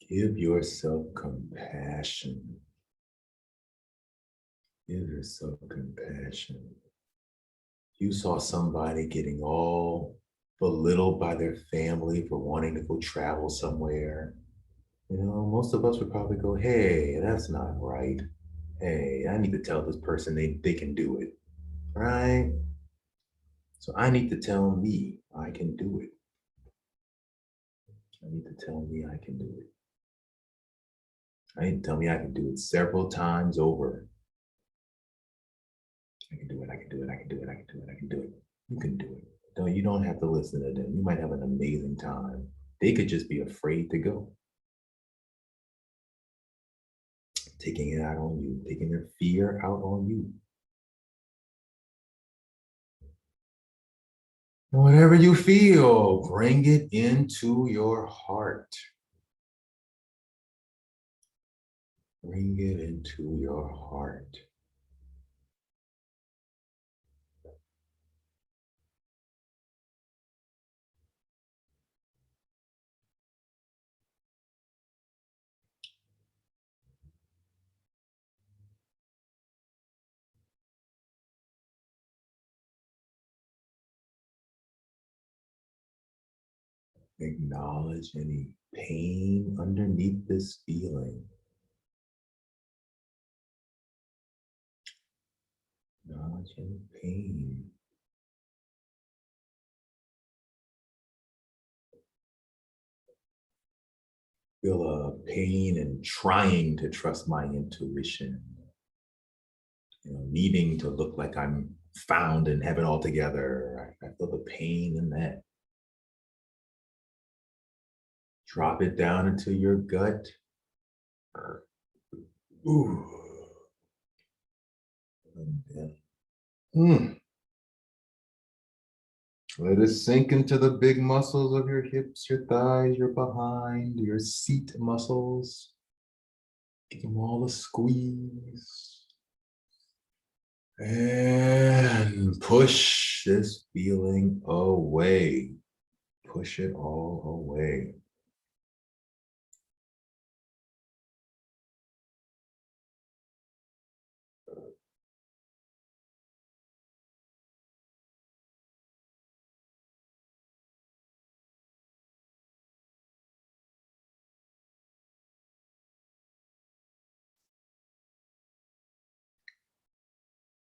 Give yourself compassion. Give yourself compassion. You saw somebody getting all belittled by their family for wanting to go travel somewhere. You know, most of us would probably go, hey, that's not right. Hey, I need to tell this person they can do it. Right? So I need to tell me I can do it. I need to tell me I can do it. I need to tell me I can do it several times over. I can do it. I can do it. I can do it. I can do it. I can do it. You can do it. No, you don't have to listen to them. You might have an amazing time. They could just be afraid to go. Taking it out on you, taking their fear out on you. Whatever you feel, bring it into your heart. Bring it into your heart. Acknowledge any pain underneath this feeling. Acknowledge any pain. Feel a pain in trying to trust my intuition. You know, needing to look like I'm found and have it all together. I feel the pain in that. Drop it down into your gut. Ooh. And then, let it sink into the big muscles of your hips, your thighs, your behind, your seat muscles. Give them all a squeeze. And push this feeling away. Push it all away.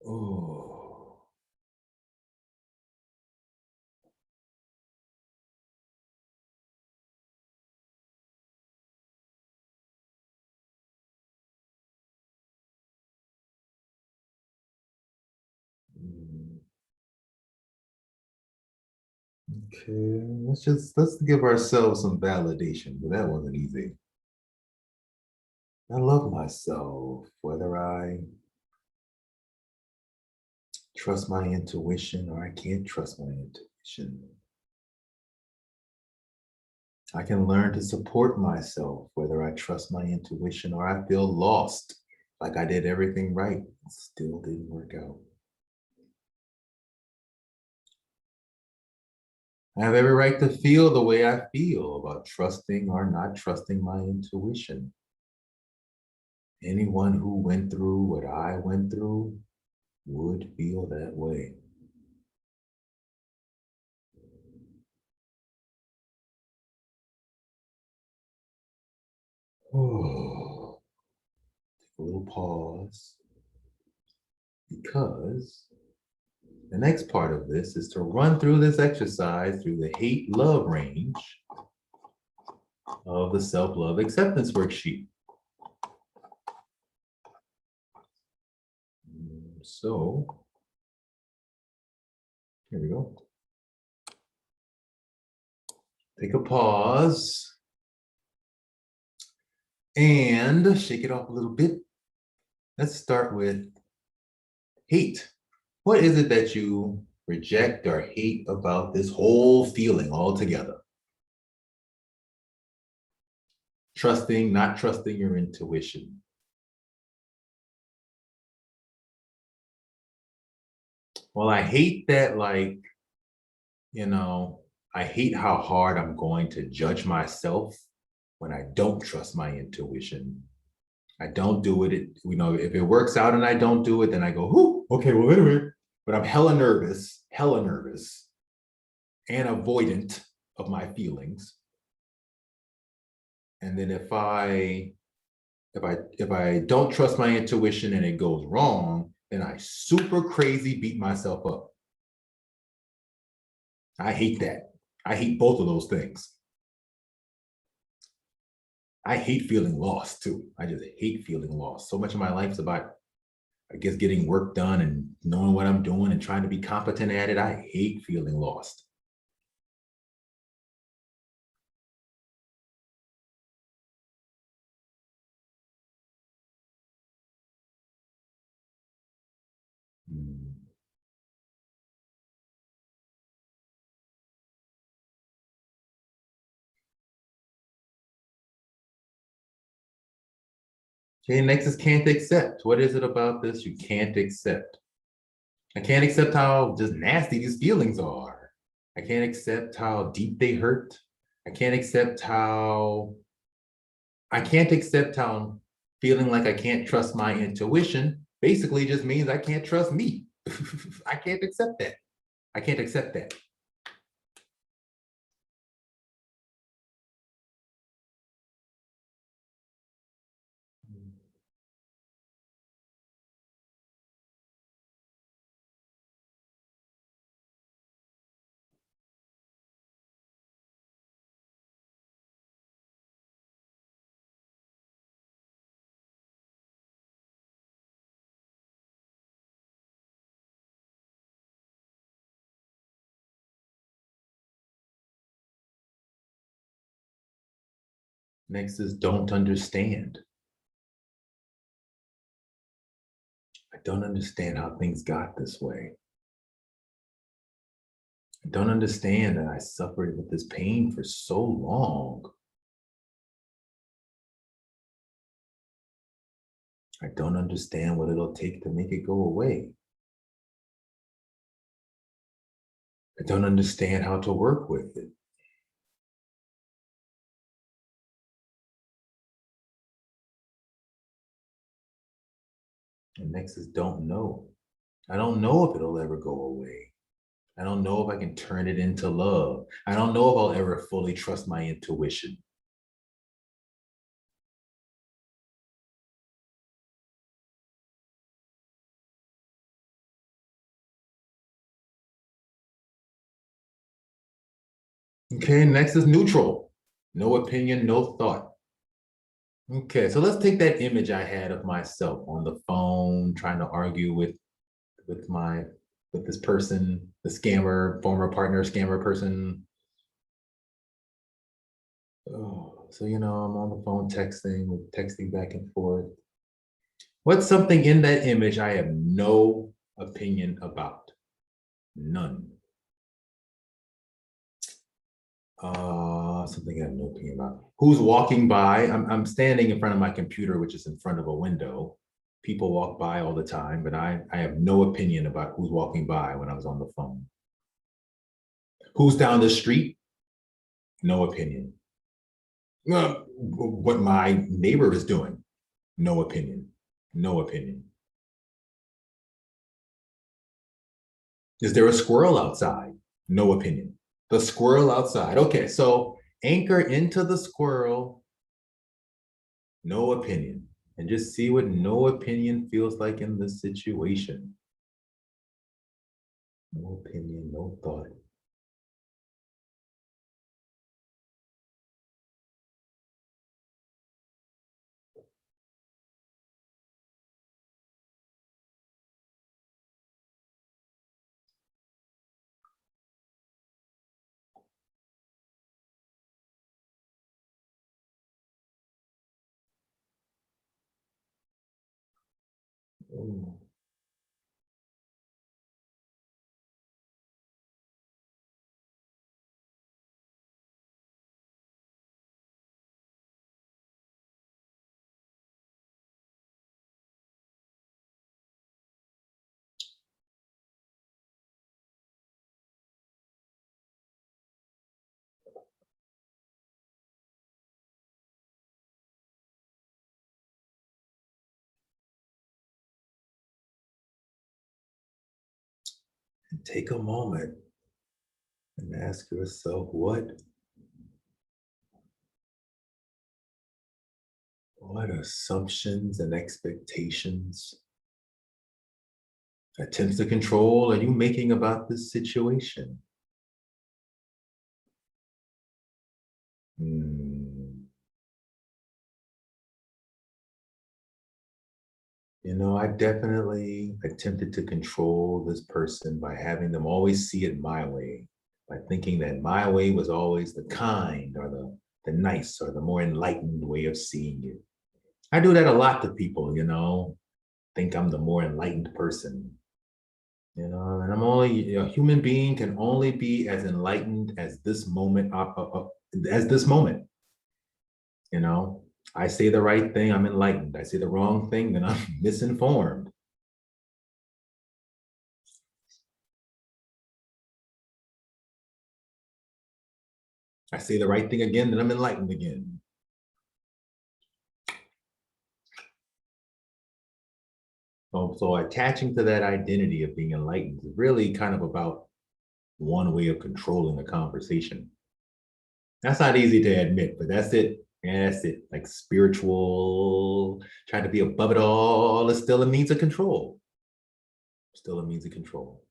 Oh. Okay, let's give ourselves some validation, but that wasn't easy. I love myself, whether I trust my intuition or I can't trust my intuition. I can learn to support myself, whether I trust my intuition or I feel lost, like I did everything right, it still didn't work out. I have every right to feel the way I feel about trusting or not trusting my intuition. Anyone who went through what I went through would feel that way. Oh, take a little pause because the next part of this is to run through this exercise through the hate-love range of the self-love acceptance worksheet. So Here we go. Take a pause and shake it off a little bit. Let's start with hate. What is it that you reject or hate about this whole feeling altogether? Trusting, not trusting your intuition. Well, I hate that, like, I hate how hard I'm going to judge myself when I don't trust my intuition. I don't do it. If it works out and I don't do it, then I go, whoo, okay, well, anyway. But I'm hella nervous, and avoidant of my feelings. And then if I don't trust my intuition and it goes wrong, then I super crazy beat myself up. I hate that. I hate both of those things. I hate feeling lost too. I just hate feeling lost. So much of my life is about, I guess, getting work done and knowing what I'm doing and trying to be competent at it. I hate feeling lost. Hmm. Okay, next is can't accept. What is it about this you can't accept? I can't accept how just nasty these feelings are. I can't accept how deep they hurt. I can't accept how I can't accept how feeling like I can't trust my intuition basically just means I can't trust me. I can't accept that. I can't accept that. Next is don't understand. I don't understand how things got this way. I don't understand that I suffered with this pain for so long. I don't understand what it'll take to make it go away. I don't understand how to work with it. And next is don't know. I don't know if it'll ever go away. I don't know if I can turn it into love. I don't know if I'll ever fully trust my intuition. Okay, next is neutral. No opinion, no thought. Okay, so let's take that image I had of myself on the phone trying to argue with my with this person, the scammer, former partner, scammer person. Oh, so I'm on the phone texting back and forth. What's something in that image I have no opinion about? None. Something I have no opinion about. Who's walking by? I'm standing in front of my computer, which is in front of a window. People walk by all the time, but I have no opinion about who's walking by when I was on the phone. Who's down the street? No opinion. What my neighbor is doing? No opinion. No opinion. Is there a squirrel outside? No opinion. The squirrel outside. Okay, so anchor into the squirrel, no opinion, and just see what no opinion feels like in this situation. No opinion, no thought. Ooh. And take a moment and ask yourself what assumptions and expectations, attempts to control are you making about this situation? Hmm. I definitely attempted to control this person by having them always see it my way, by thinking that my way was always the kind or the nice or the more enlightened way of seeing it. I do that a lot to people, think I'm the more enlightened person, and I'm only a human being can only be as enlightened as this moment, as this moment, you know. I say the right thing, I'm enlightened. I say the wrong thing, then I'm misinformed. I say the right thing again, then I'm enlightened again. So attaching to that identity of being enlightened is really kind of about one way of controlling a conversation. That's not easy to admit, but that's it. Yeah, that's it. Like spiritual, trying to be above it all is still a means of control. Still a means of control.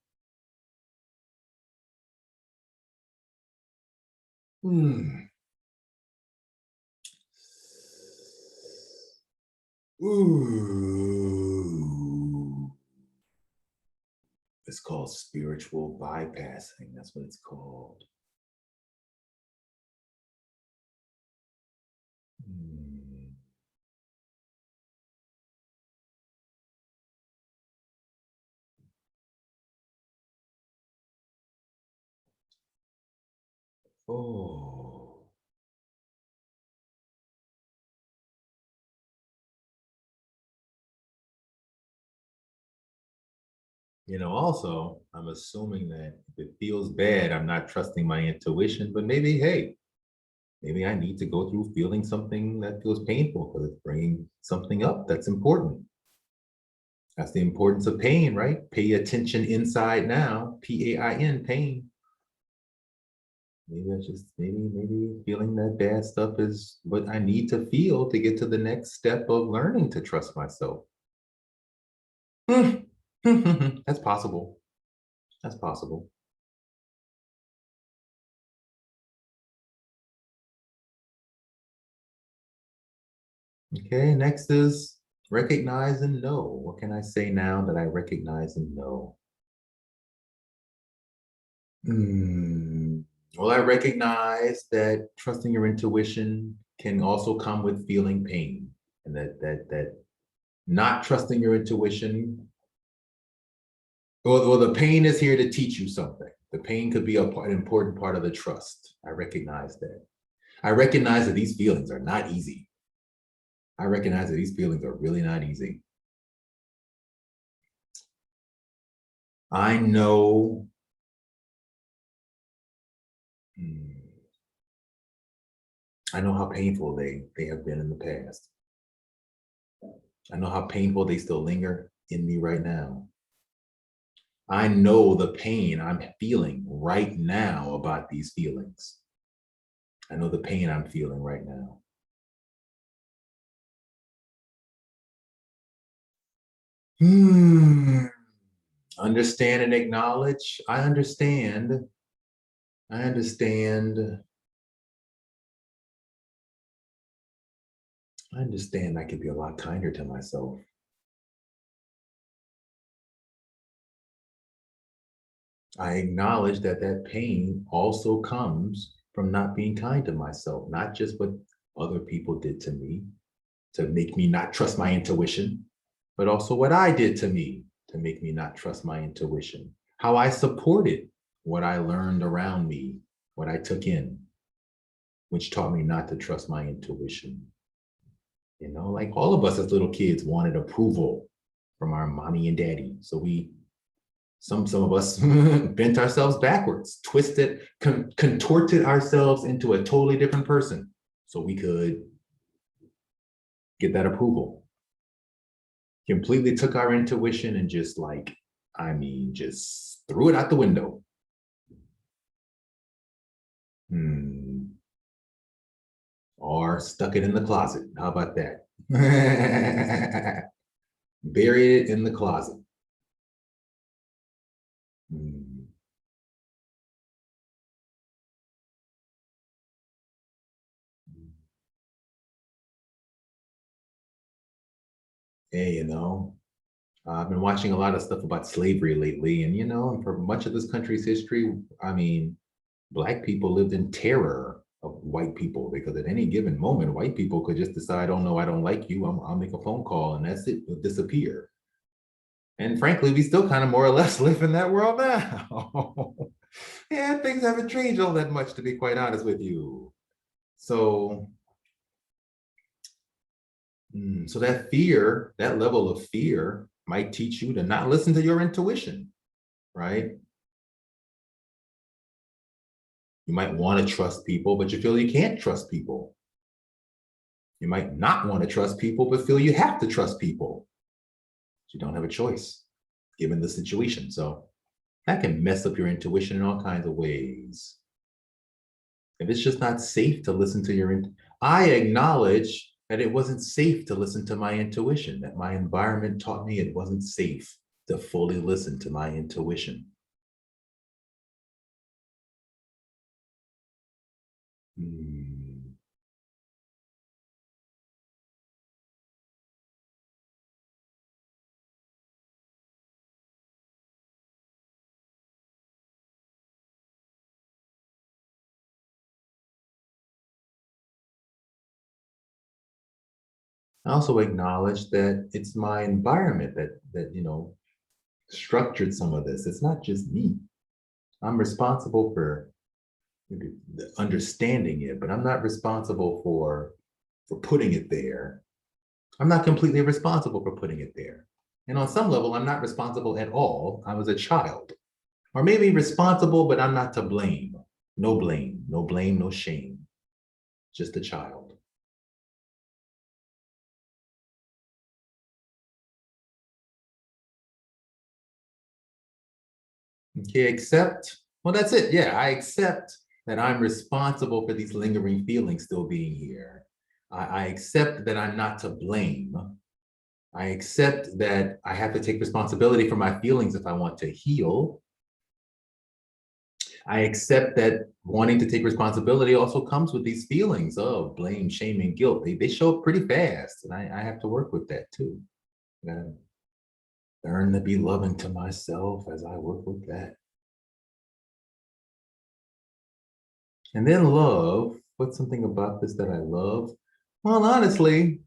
Hmm. Ooh. It's called spiritual bypassing. That's what it's called. Hmm. Oh. Also, I'm assuming that if it feels bad, I'm not trusting my intuition, but maybe, hey, maybe I need to go through feeling something that feels painful because it's bringing something up that's important. That's the importance of pain, right? Pay attention inside now, PAIN, pain. Maybe I just maybe feeling that bad stuff is what I need to feel to get to the next step of learning to trust myself. That's possible. That's possible. Okay, next is recognize and know. What can I say now that I recognize and know? Hmm. Well, I recognize that trusting your intuition can also come with feeling pain, and that not trusting your intuition, well, the pain is here to teach you something. The pain could be an important part of the trust. I recognize that. I recognize that these feelings are not easy. I recognize that these feelings are really not easy. I know. Hmm, I know how painful they have been in the past. I know how painful they still linger in me right now. I know the pain I'm feeling right now about these feelings. I know the pain I'm feeling right now. Hmm. Understand and acknowledge. I understand. I understand. I understand I could be a lot kinder to myself. I acknowledge that that pain also comes from not being kind to myself, not just what other people did to me to make me not trust my intuition. but also what I did to me to make me not trust my intuition, how I supported what I learned around me, what I took in, which taught me not to trust my intuition. You know, like all of us as little kids wanted approval from our mommy and daddy. So some of us bent ourselves backwards, twisted, contorted ourselves into a totally different person so we could get that approval. Completely took our intuition and just like, just threw it out the window. Or stuck it in the closet. How about that? Buried it in the closet. Hey, I've been watching a lot of stuff about slavery lately, and for much of this country's history, Black people lived in terror of white people because at any given moment, white people could just decide, oh no, I don't like you. I'll make a phone call and that's it, it'll disappear. And frankly, we still kind of more or less live in that world now. Yeah, things haven't changed all that much, to be quite honest with you. So, so that fear, that level of fear might teach you to not listen to your intuition, right? You might want to trust people, but you feel you can't trust people. You might not want to trust people, but feel you have to trust people. You don't have a choice given the situation. So that can mess up your intuition in all kinds of ways. If it's just not safe to listen to I acknowledge that it wasn't safe to listen to my intuition, that my environment taught me it wasn't safe to fully listen to my intuition. I also acknowledge that it's my environment that structured some of this. It's not just me. I'm responsible for understanding it, but I'm not responsible for putting it there. I'm not completely responsible for putting it there. And on some level, I'm not responsible at all. I was a child. Or maybe responsible, but I'm not to blame. No blame, no blame, no shame. Just a child. Okay, well, that's it. Yeah, I accept that I'm responsible for these lingering feelings still being here. I accept that I'm not to blame. I accept that I have to take responsibility for my feelings if I want to heal. I accept that wanting to take responsibility also comes with these feelings of blame, shame, and guilt. They show up pretty fast, and I have to work with that too. I gotta learn to be loving to myself as I work with that. And then love, what's something about this that I love? Well, honestly,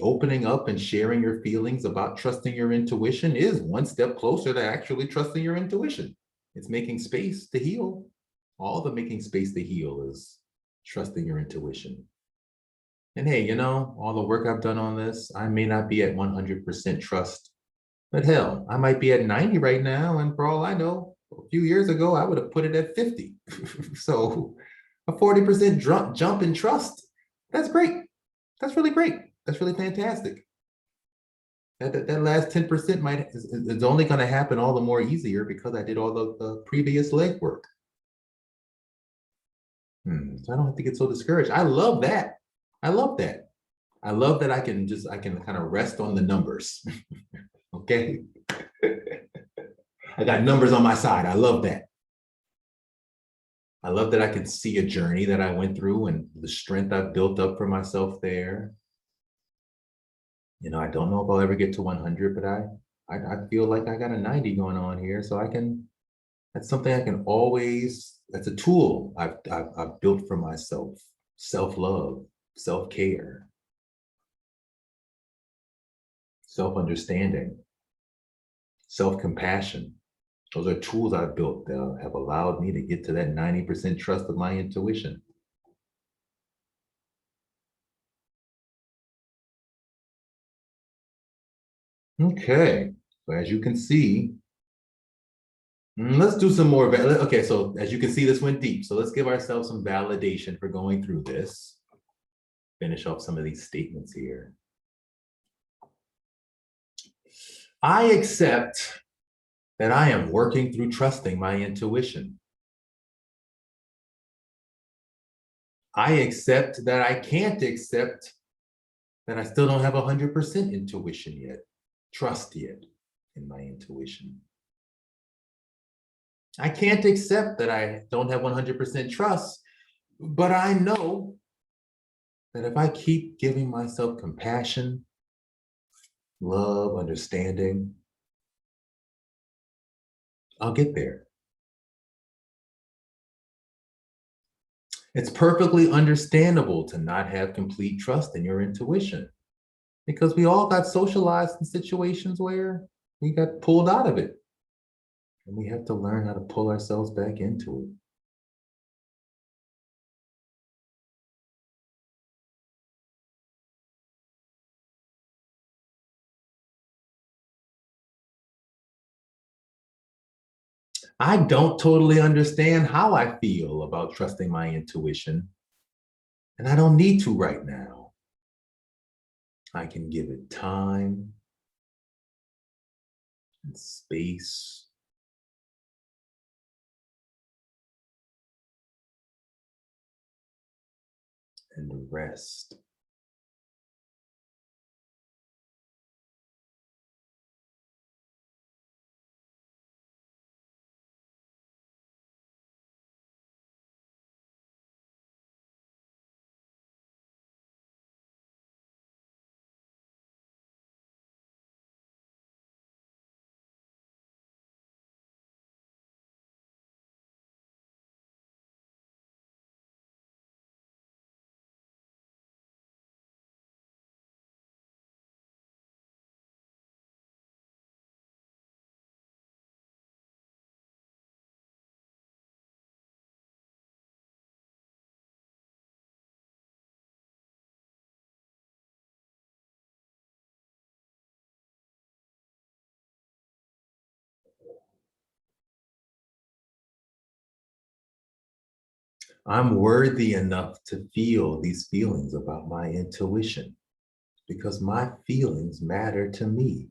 opening up and sharing your feelings about trusting your intuition is one step closer to actually trusting your intuition. It's making space to heal. All the making space to heal is trusting your intuition. And hey, all the work I've done on this, I may not be at 100% trust, but hell, I might be at 90 right now. And for all I know, a few years ago, I would have put it at 50. So a 40% jump in trust, that's great. That's really great. That's really fantastic. That last 10% is only going to happen all the more easier because I did all the previous legwork. So I don't have to get so discouraged. I love that. I love that. I love that I can kind of rest on the numbers. Okay. I got numbers on my side. I love that. I love that I can see a journey that I went through and the strength I've built up for myself there. I don't know if I'll ever get to 100, but I feel like I got a 90 going on here. So that's something I can always, that's a tool I've built for myself. Self-love, self-care. self-understanding, self-compassion. Those are tools I've built that have allowed me to get to that 90% trust of my intuition. Okay, so as you can see, let's do some more. Okay, so as you can see, this went deep. So let's give ourselves some validation for going through this. Finish off some of these statements here. I accept that I am working through trusting my intuition. I accept that I can't accept that I still don't have 100% intuition yet, trust yet in my intuition. I can't accept that I don't have 100% trust, but I know that if I keep giving myself compassion, love, understanding, I'll get there. It's perfectly understandable to not have complete trust in your intuition because we all got socialized in situations where we got pulled out of it. And we have to learn how to pull ourselves back into it. I don't totally understand how I feel about trusting my intuition, and I don't need to right now. I can give it time and space and rest. I'm worthy enough to feel these feelings about my intuition because my feelings matter to me.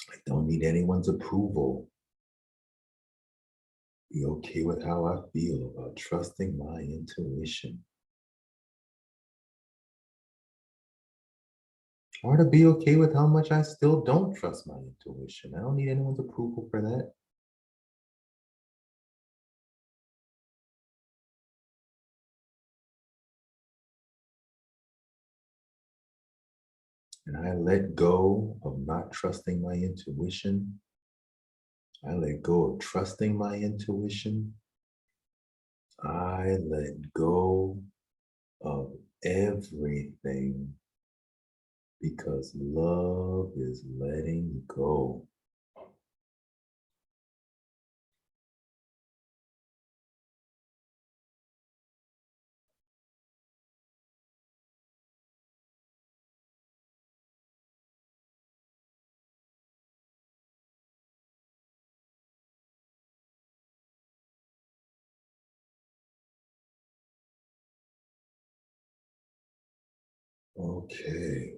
I don't need anyone's approval. Be okay with how I feel about trusting my intuition. Or to be okay with how much I still don't trust my intuition. I don't need anyone's approval for that. And I let go of not trusting my intuition. I let go of trusting my intuition. I let go of everything because love is letting go. Okay.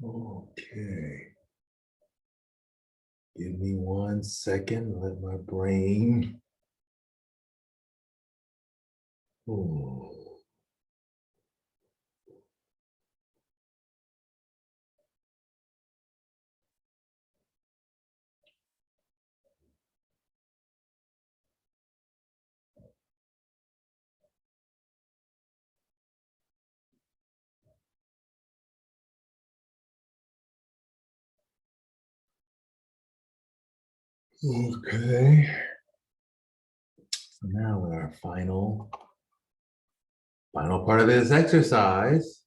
Okay. Give me 1 second. Let my brain. Oh. Okay. So now with our final part of this exercise.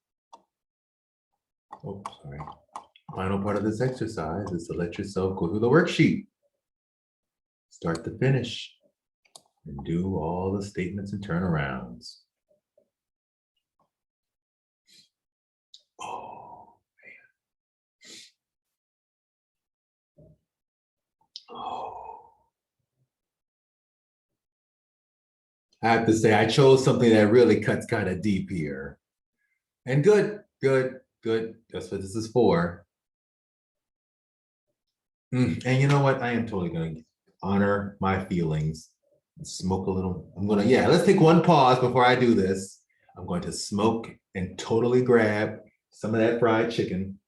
Oh, sorry. Final part of this exercise is to let yourself go through the worksheet. Start to finish. And do all the statements and turnarounds. Oh, man. Oh. I have to say, I chose something that really cuts kind of deep here. And good. That's what this is for. And you know what? I am totally going to honor my feelings and smoke a little. Let's take one pause before I do this. I'm going to smoke and totally grab some of that fried chicken.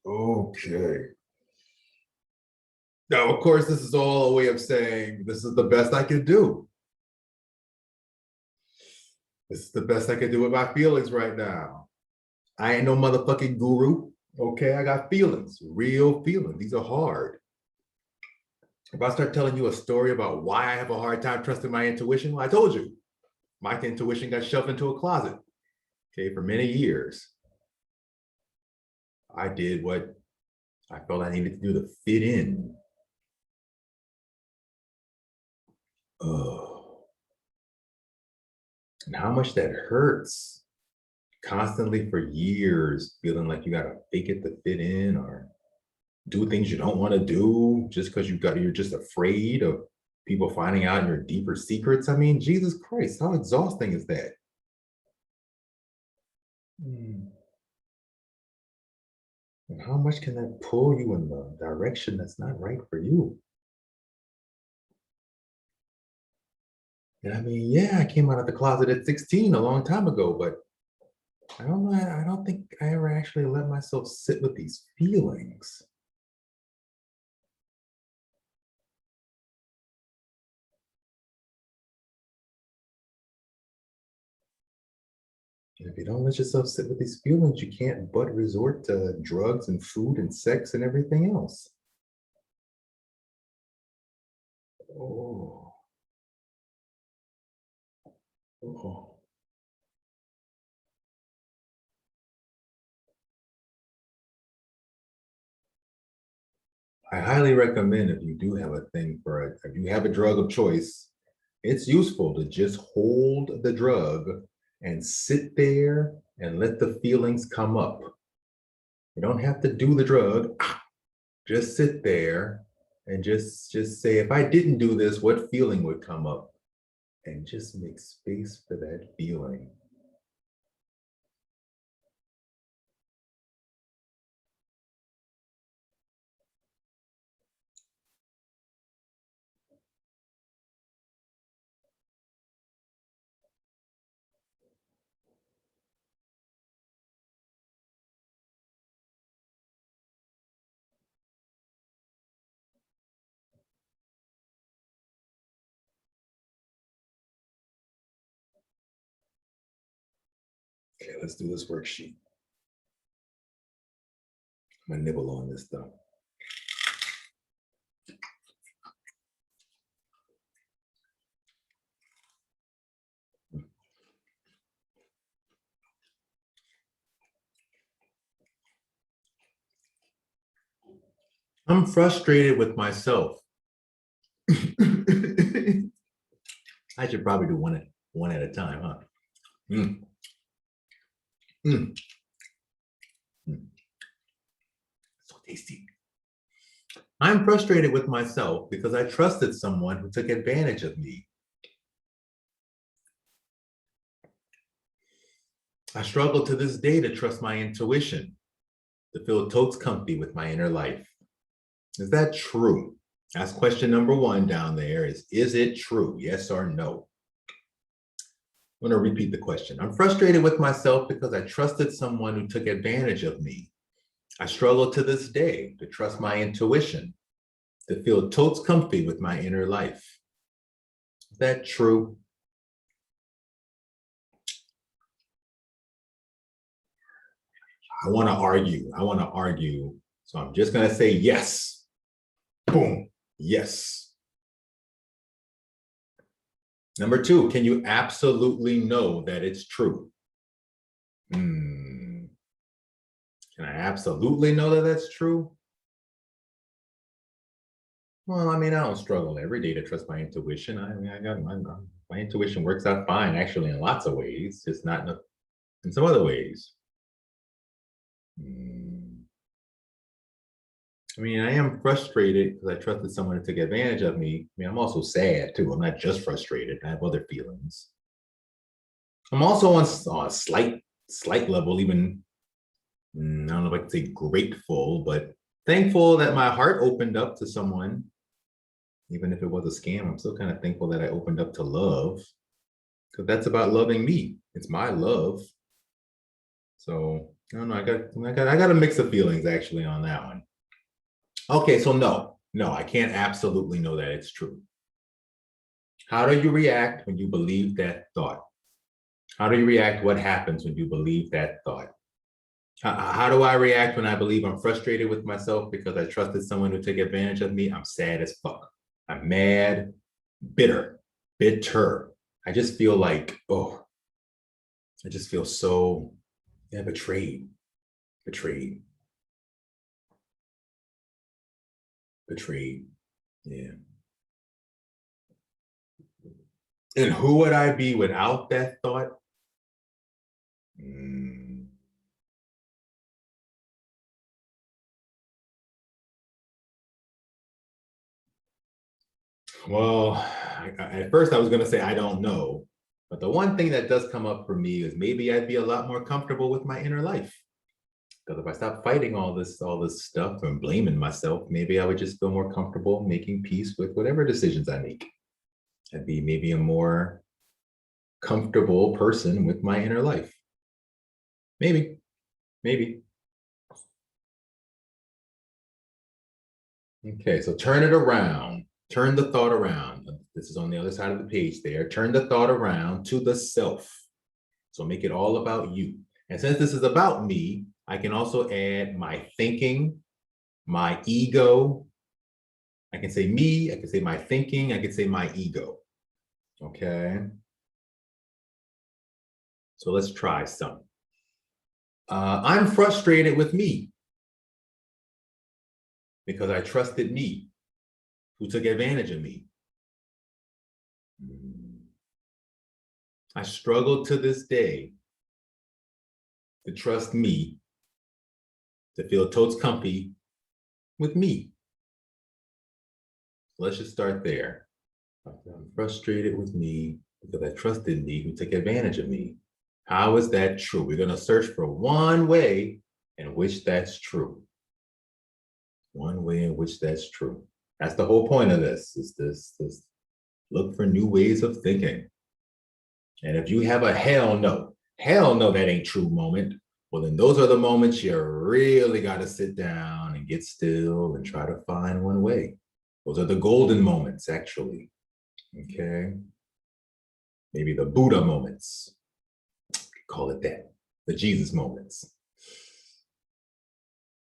Okay. Now, of course, this is all a way of saying this is the best I could do. This is the best I could do with my feelings right now. I ain't no motherfucking guru. Okay, I got feelings, real feelings. These are hard. If I start telling you a story about why I have a hard time trusting my intuition, well, I told you, my intuition got shoved into a closet. Okay, for many years. I did what I felt I needed to do to fit in. Oh, and how much that hurts. Constantly for years, feeling like you gotta fake it to fit in or do things you don't want to do just because you're just afraid of people finding out your deeper secrets. I mean, Jesus Christ, how exhausting is that? And how much can that pull you in the direction that's not right for you? And I mean, yeah, I came out of the closet at 16 a long time ago, but I don't know. I don't think I ever actually let myself sit with these feelings. And if you don't let yourself sit with these feelings, you can't but resort to drugs and food and sex and everything else. Oh, oh. I highly recommend if you do have a thing for it, if you have a drug of choice, it's useful to just hold the drug and sit there and let the feelings come up. You don't have to do the drug. Just sit there and just say, if I didn't do this, what feeling would come up? And just make space for that feeling. Okay, let's do this worksheet. gonna nibble on this though. I'm frustrated with myself. I should probably do one at a time, huh? Mm. Mm. Mm. So tasty. I'm frustrated with myself because I trusted someone who took advantage of me. I struggle to this day to trust my intuition, to feel totes comfy with my inner life. Is that true? That's question number one down there is it true? Yes or no? I'm going to repeat the question. I'm frustrated with myself because I trusted someone who took advantage of me. I struggle to this day to trust my intuition, to feel totes comfy with my inner life. Is that true? I want to argue. So I'm just going to say yes. Boom. Yes. Number two, can you absolutely know that it's true? Can I absolutely know that that's true? Well, I mean, I don't struggle every day to trust my intuition. I mean, my intuition works out fine, actually, in lots of ways, just not in some other ways. I mean, I am frustrated because I trusted someone to take advantage of me. I mean, I'm also sad too. I'm not just frustrated. I have other feelings. I'm also on a slight level, even I don't know if I could say grateful, but thankful that my heart opened up to someone. Even if it was a scam, I'm still kind of thankful that I opened up to love, because that's about loving me. It's my love. So I don't know. I got a mix of feelings actually on that one. Okay, so no, I can't absolutely know that it's true. How do you react when you believe that thought? How do you react? What happens when you believe that thought? How do I react when I believe I'm frustrated with myself because I trusted someone who took advantage of me? I'm sad as fuck. I'm mad, bitter. I just feel like, oh, I just feel so betrayed, betrayed, betrayed. Yeah. And who would I be without that thought? Mm. Well, at first I was going to say I don't know, but the one thing that does come up for me is maybe I'd be a lot more comfortable with my inner life. Because if I stop fighting all this stuff and blaming myself, maybe I would just feel more comfortable making peace with whatever decisions I make. I'd be maybe a more comfortable person with my inner life. Maybe, maybe. Okay, so turn it around. Turn the thought around. This is on the other side of the page there. Turn the thought around to the self. So make it all about you. And since this is about me, I can also add my thinking, my ego. I can say me, I can say my thinking, I can say my ego. Okay. So let's try some. I'm frustrated with me because I trusted me who took advantage of me. I struggle to this day to trust me, to feel totes comfy with me. Let's just start there. I'm frustrated with me because I trusted me who took advantage of me. How is that true? We're going to search for one way in which that's true. One way in which that's true. That's the whole point of this, is this look for new ways of thinking. And if you have a hell no, that ain't true moment, well, then those are the moments you really got to sit down and get still and try to find one way. Those are the golden moments, actually. Okay. Maybe the Buddha moments. Call it that. The Jesus moments.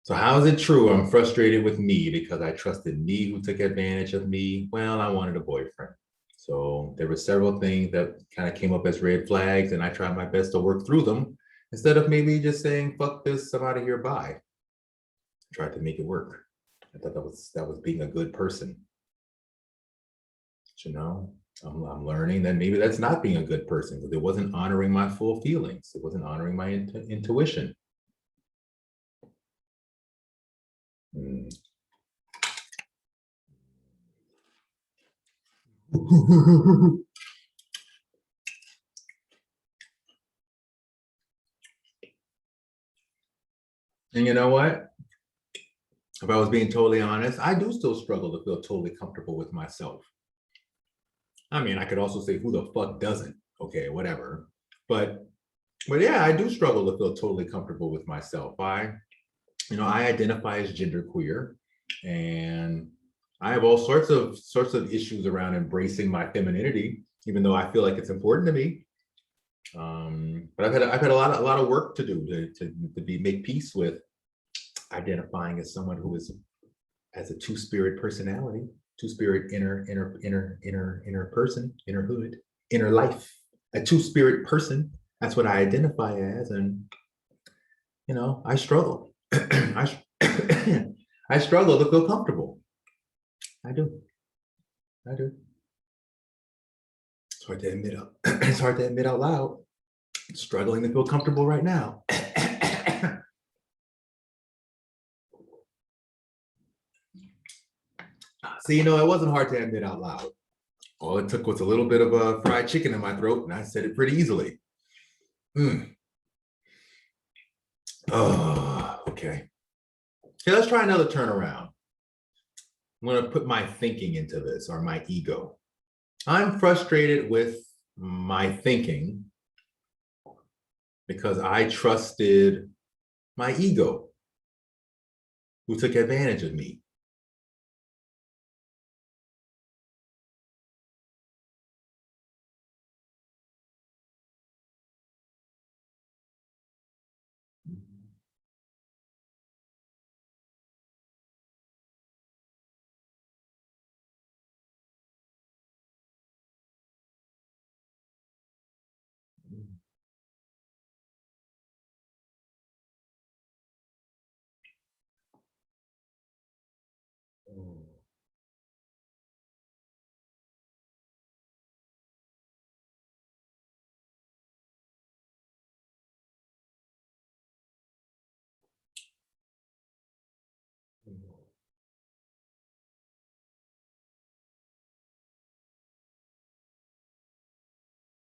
So how is it true I'm frustrated with me because I trusted me who took advantage of me? Well, I wanted a boyfriend. So there were several things that kind of came up as red flags, and I tried my best to work through them instead of maybe just saying, fuck this, I'm out of here, bye. I tried to make it work. I thought that was being a good person. But, I'm learning that maybe that's not being a good person because it wasn't honoring my full feelings. It wasn't honoring my intuition. Mm. And you know what? If I was being totally honest, I do still struggle to feel totally comfortable with myself. I mean, I could also say, who the fuck doesn't? Okay, whatever. But yeah, I do struggle to feel totally comfortable with myself. I identify as genderqueer, and I have all sorts of issues around embracing my femininity, even though I feel like it's important to me. But I've had a lot of work to do to make peace with identifying as someone who has a two-spirit personality, two-spirit inner person, inner hood, inner life, a two-spirit person. That's what I identify as, and I struggle. I I struggle to feel comfortable. I do. I do. It's hard to admit up. It's hard to admit out loud. I'm struggling to feel comfortable right now. So it wasn't hard to admit out loud. All it took was a little bit of a fried chicken in my throat, and I said it pretty easily. Oh, okay. Okay, let's try another turnaround. I'm going to put my thinking into this, or my ego. I'm frustrated with my thinking because I trusted my ego, who took advantage of me.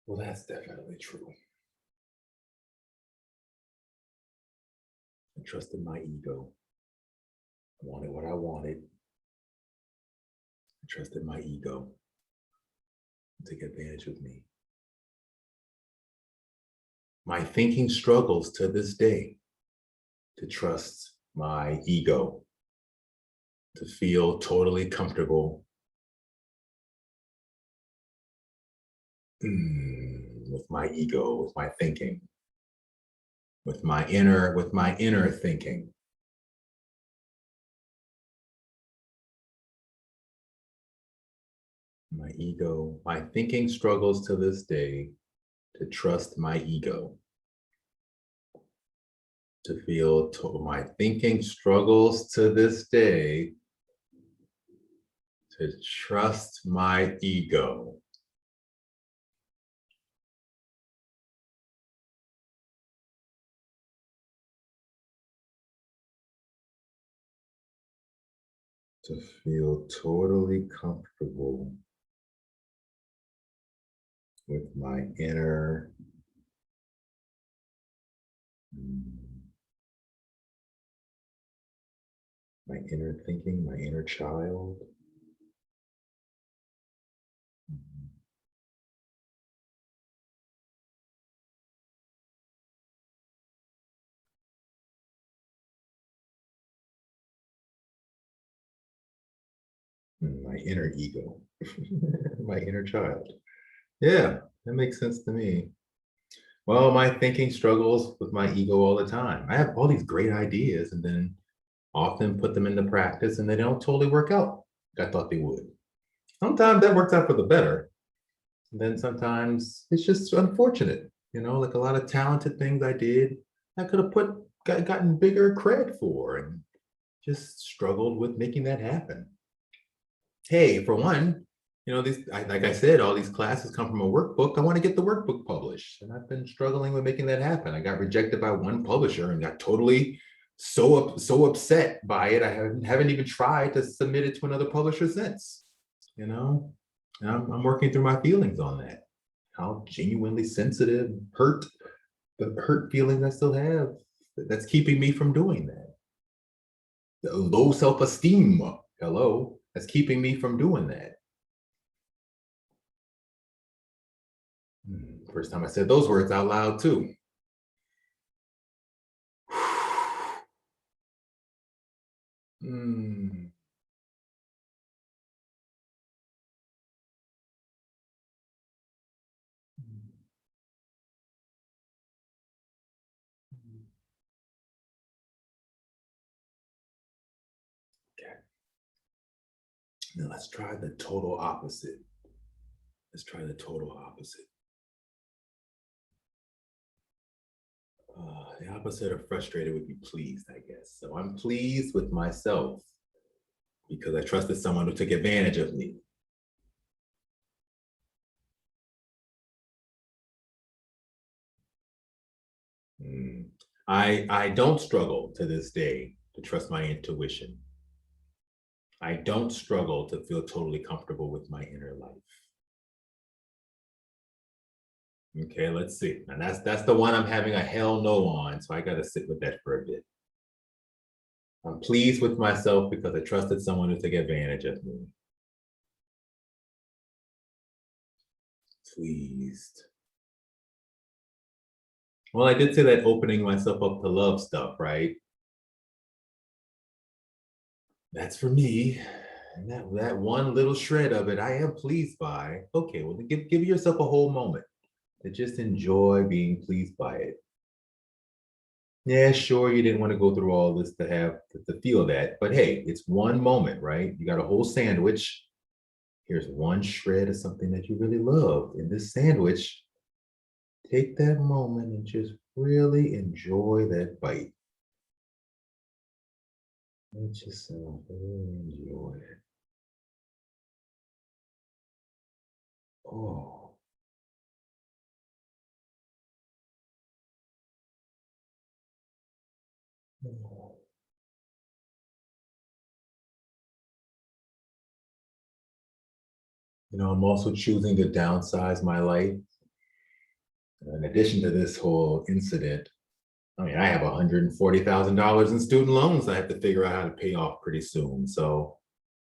Well, that's definitely true. I trusted my ego. I wanted what I wanted. I trusted my ego to take advantage of me. My thinking struggles to this day to trust my ego, to feel totally comfortable with my ego, with my thinking, with my inner thinking. My ego, my thinking struggles to this day to trust my ego, to feel my thinking struggles to this day to trust my ego. To feel totally comfortable with my inner thinking, my inner child. My inner ego, my inner child. Yeah, that makes sense to me. Well, my thinking struggles with my ego all the time. I have all these great ideas, and then often put them into practice and they don't totally work out like I thought they would. Sometimes that works out for the better. And then sometimes it's just unfortunate, like a lot of talented things I did, I could have gotten bigger cred for and just struggled with making that happen. Hey, for one, like I said, all these classes come from a workbook. I want to get the workbook published, and I've been struggling with making that happen. I got rejected by one publisher and got totally so upset by it. I haven't even tried to submit it to another publisher since. And I'm working through my feelings on that. How genuinely sensitive, the hurt feelings I still have, that's keeping me from doing that. The low self-esteem, hello, that's keeping me from doing that. First time I said those words out loud too. Mm. Okay. Now let's try the total opposite. Let's try the total opposite. The opposite of frustrated would be pleased, I guess. So I'm pleased with myself because I trusted someone who took advantage of me. Mm. I don't struggle to this day to trust my intuition. I don't struggle to feel totally comfortable with my inner life. Okay, let's see. And that's the one I'm having a hell no on. So I got to sit with that for a bit. I'm pleased with myself because I trusted someone to take advantage of me. Pleased. Well, I did say that opening myself up to love stuff, right? That's for me. And that one little shred of it, I am pleased by. Okay, well, give yourself a whole moment to just enjoy being pleased by it. Yeah, sure, you didn't want to go through all this to feel that, but hey, it's one moment, right? You got a whole sandwich. Here's one shred of something that you really love in this sandwich. Take that moment and just really enjoy that bite. Let yourself really enjoy it. Oh, oh. I'm also choosing to downsize my life. In addition to this whole incident, I mean, I have $140,000 in student loans I have to figure out how to pay off pretty soon. So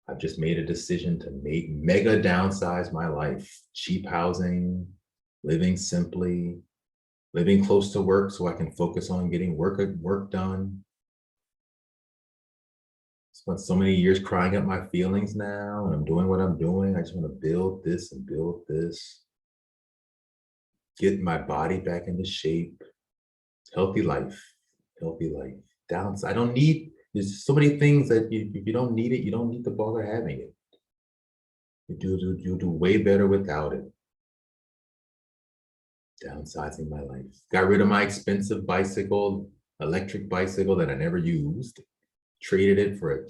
I've just made a decision to make mega downsize my life. Cheap housing, living simply, living close to work so I can focus on getting work done. Spent so many years crying up my feelings now, and I'm doing what I'm doing. I just want to build this and build this, get my body back into shape, healthy life, healthy life. Downside, I don't need, there's so many things that if you don't need it, you don't need to bother having it. You do way better without it. Downsizing my life. Got rid of my expensive bicycle, electric bicycle that I never used. Traded it for a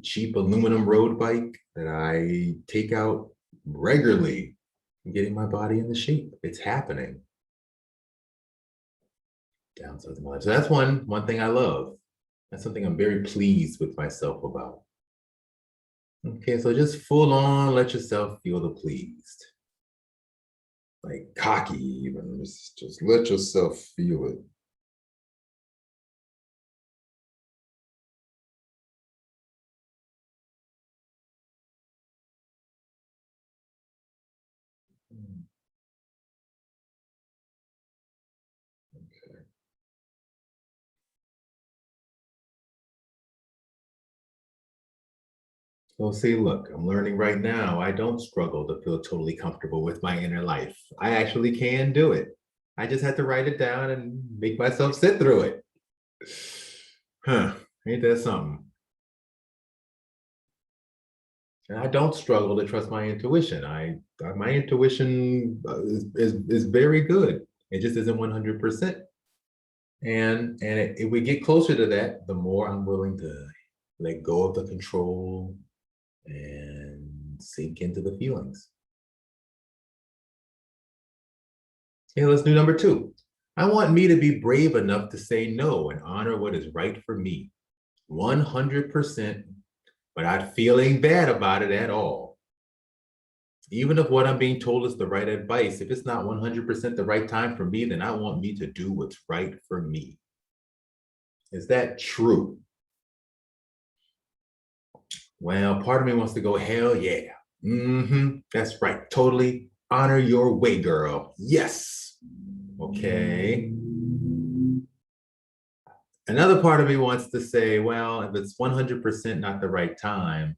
cheap aluminum road bike that I take out regularly. I'm getting my body into shape. It's happening. Downsizing my life. So that's one thing I love. That's something I'm very pleased with myself about. Okay, so just full on let yourself feel the pleased. Like cocky, even. Just let yourself feel it. Mm, okay. So see, look, I'm learning right now. I don't struggle to feel totally comfortable with my inner life. I actually can do it. I just had to write it down and make myself sit through it. Huh, ain't that something? And I don't struggle to trust my intuition. My intuition is very good. It just isn't 100%. And if we get closer to that, the more I'm willing to let go of the control and sink into the feelings. Okay, let's do number 2. I want me to be brave enough to say no and honor what is right for me. 100% without feeling bad about it at all. Even if what I'm being told is the right advice, if it's not 100% the right time for me, then I want me to do what's right for me. Is that true? Well, part of me wants to go, hell yeah. That's right. Totally honor your way, girl. Yes. Okay. Another part of me wants to say, well, if it's 100% not the right time,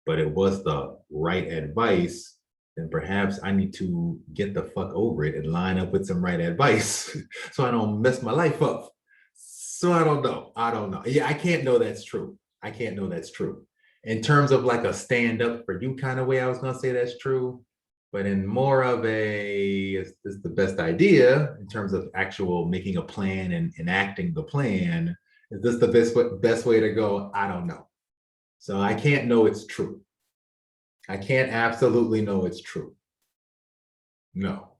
but it was the right advice, then perhaps I need to get the fuck over it and line up with some right advice so I don't mess my life up. So I don't know. I don't know. Yeah, I can't know that's true. I can't know that's true. In terms of like a stand up for you kind of way, I was going to say that's true. But in more of a, is this the best idea in terms of actual making a plan and enacting the plan? Is this the best way to go? I don't know. So I can't know it's true. I can't absolutely know it's true. No.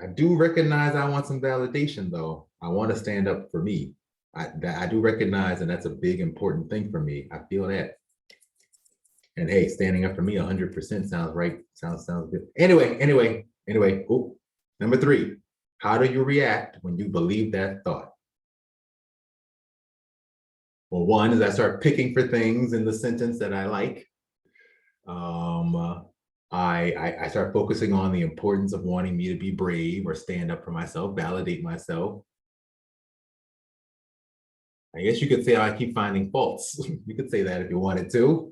I do recognize I want some validation though. I want to stand up for me. I do recognize, and that's a big important thing for me. I feel that. And hey, standing up for me 100% sounds right. Sounds good. Anyway. Oh, number 3. How do you react when you believe that thought? Well, one is I start picking for things in the sentence that I like. I start focusing on the importance of wanting me to be brave or stand up for myself, validate myself. I guess you could say I keep finding faults. You could say that if you wanted to.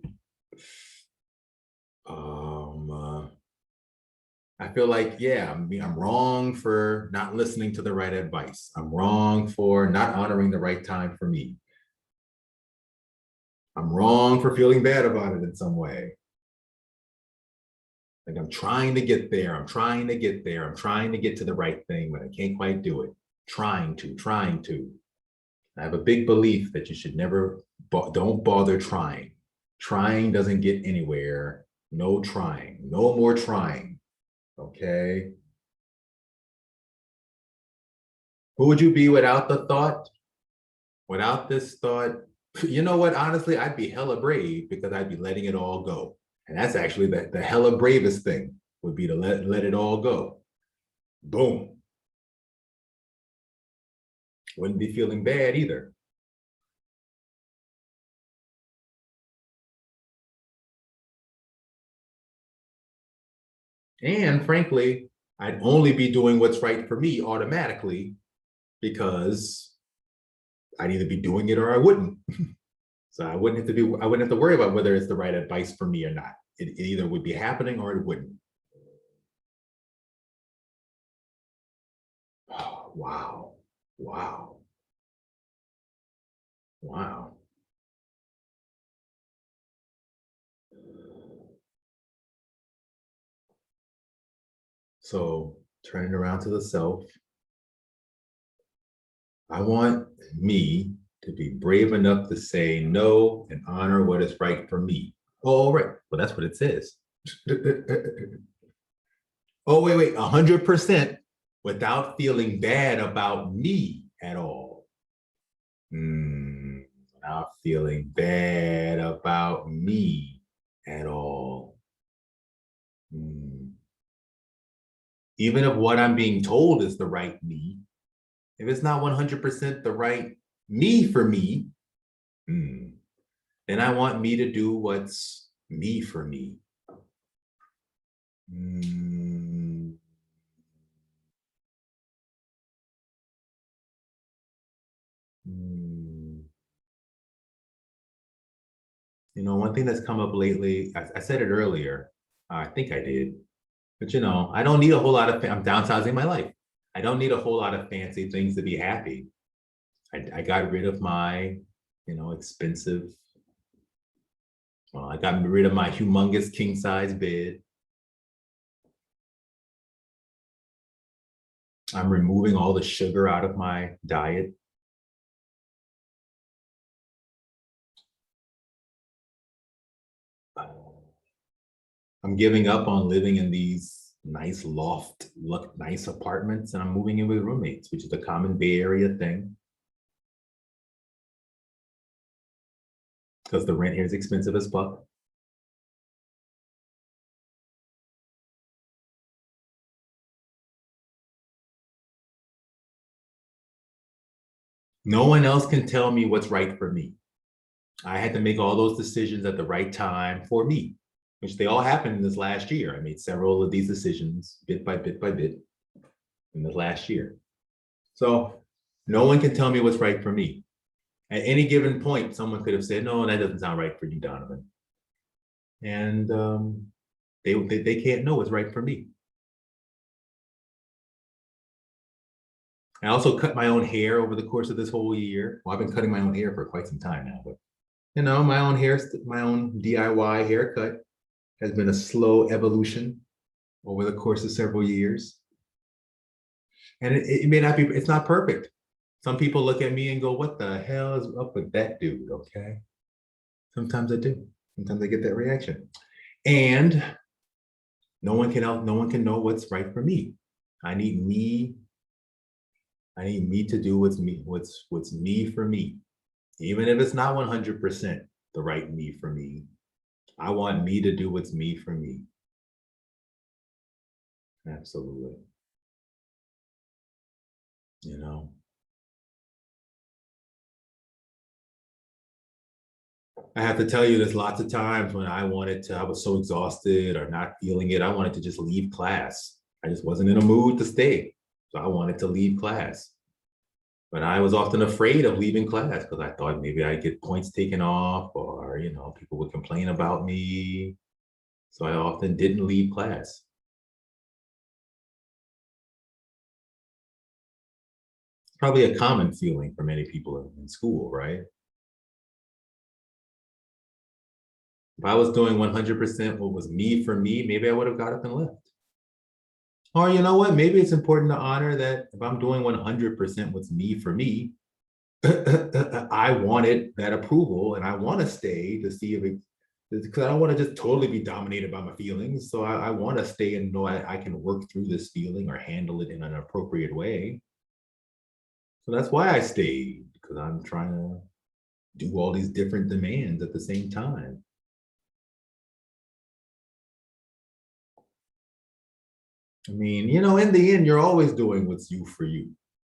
I feel like, yeah, I'm wrong for not listening to the right advice. I'm wrong for not honoring the right time for me. I'm wrong for feeling bad about it in some way. Like I'm trying to get there. I'm trying to get there. I'm trying to get to the right thing, but I can't quite do it. Trying to. I have a big belief that you should never, don't bother trying. Trying doesn't get anywhere. No trying. No more trying. Okay. Who would you be without the thought? Without this thought, you know what? Honestly, I'd be hella brave because I'd be letting it all go. And that's actually the hella bravest thing would be to let it all go. Boom. Wouldn't be feeling bad either. And frankly, I'd only be doing what's right for me automatically because I'd either be doing it or I wouldn't. So I wouldn't have to worry about whether it's the right advice for me or not. It either would be happening or it wouldn't. Oh, wow. Wow. Wow. So turning around to the self, I want me to be brave enough to say no and honor what is right for me. Oh, all right. Well, that's what it says. Oh, wait, 100% without feeling bad about me at all. Without feeling bad about me at all. Even if what I'm being told is the right me, if it's not 100% the right me for me, then I want me to do what's me for me. You know, one thing that's come up lately, I said it earlier, I think I did, but you know, I don't need a whole lot of, I'm downsizing my life. I don't need a whole lot of fancy things to be happy. I got rid of my, expensive I got rid of my humongous king size bed. I'm removing all the sugar out of my diet. I'm giving up on living in these nice loft, look nice apartments, and I'm moving in with roommates, which is a common Bay Area thing. Because the rent here is expensive as fuck. No one else can tell me what's right for me. I had to make all those decisions at the right time for me, which they all happened in this last year. I made several of these decisions bit by bit by bit in the last year. So no one can tell me what's right for me. At any given point, someone could have said, no, that doesn't sound right for you, Donovan. And they can't know what's right for me. I also cut my own hair over the course of this whole year. Well, I've been cutting my own hair for quite some time now, but my own hair, my own DIY haircut has been a slow evolution over the course of several years. And it may not be, it's not perfect. Some people look at me and go, what the hell is up with that dude? Okay. Sometimes I do. Sometimes I get that reaction. And no one can know what's right for me. I need me to do what's me for me. Even if it's not 100% the right me for me. I want me to do what's me for me. Absolutely. I have to tell you, there's lots of times when I was so exhausted or not feeling it. I wanted to just leave class. I just wasn't in a mood to stay. So I wanted to leave class. But I was often afraid of leaving class because I thought maybe I'd get points taken off or, people would complain about me. So I often didn't leave class. Probably a common feeling for many people in school, right? If I was doing 100% what was me for me, maybe I would have got up and left. Or you know what? Maybe it's important to honor that if I'm doing 100% what's me for me, I wanted that approval and I want to stay to see if it, because I don't want to just totally be dominated by my feelings. So I want to stay and know I can work through this feeling or handle it in an appropriate way. So that's why I stayed, because I'm trying to do all these different demands at the same time. I mean, in the end, you're always doing what's you for you.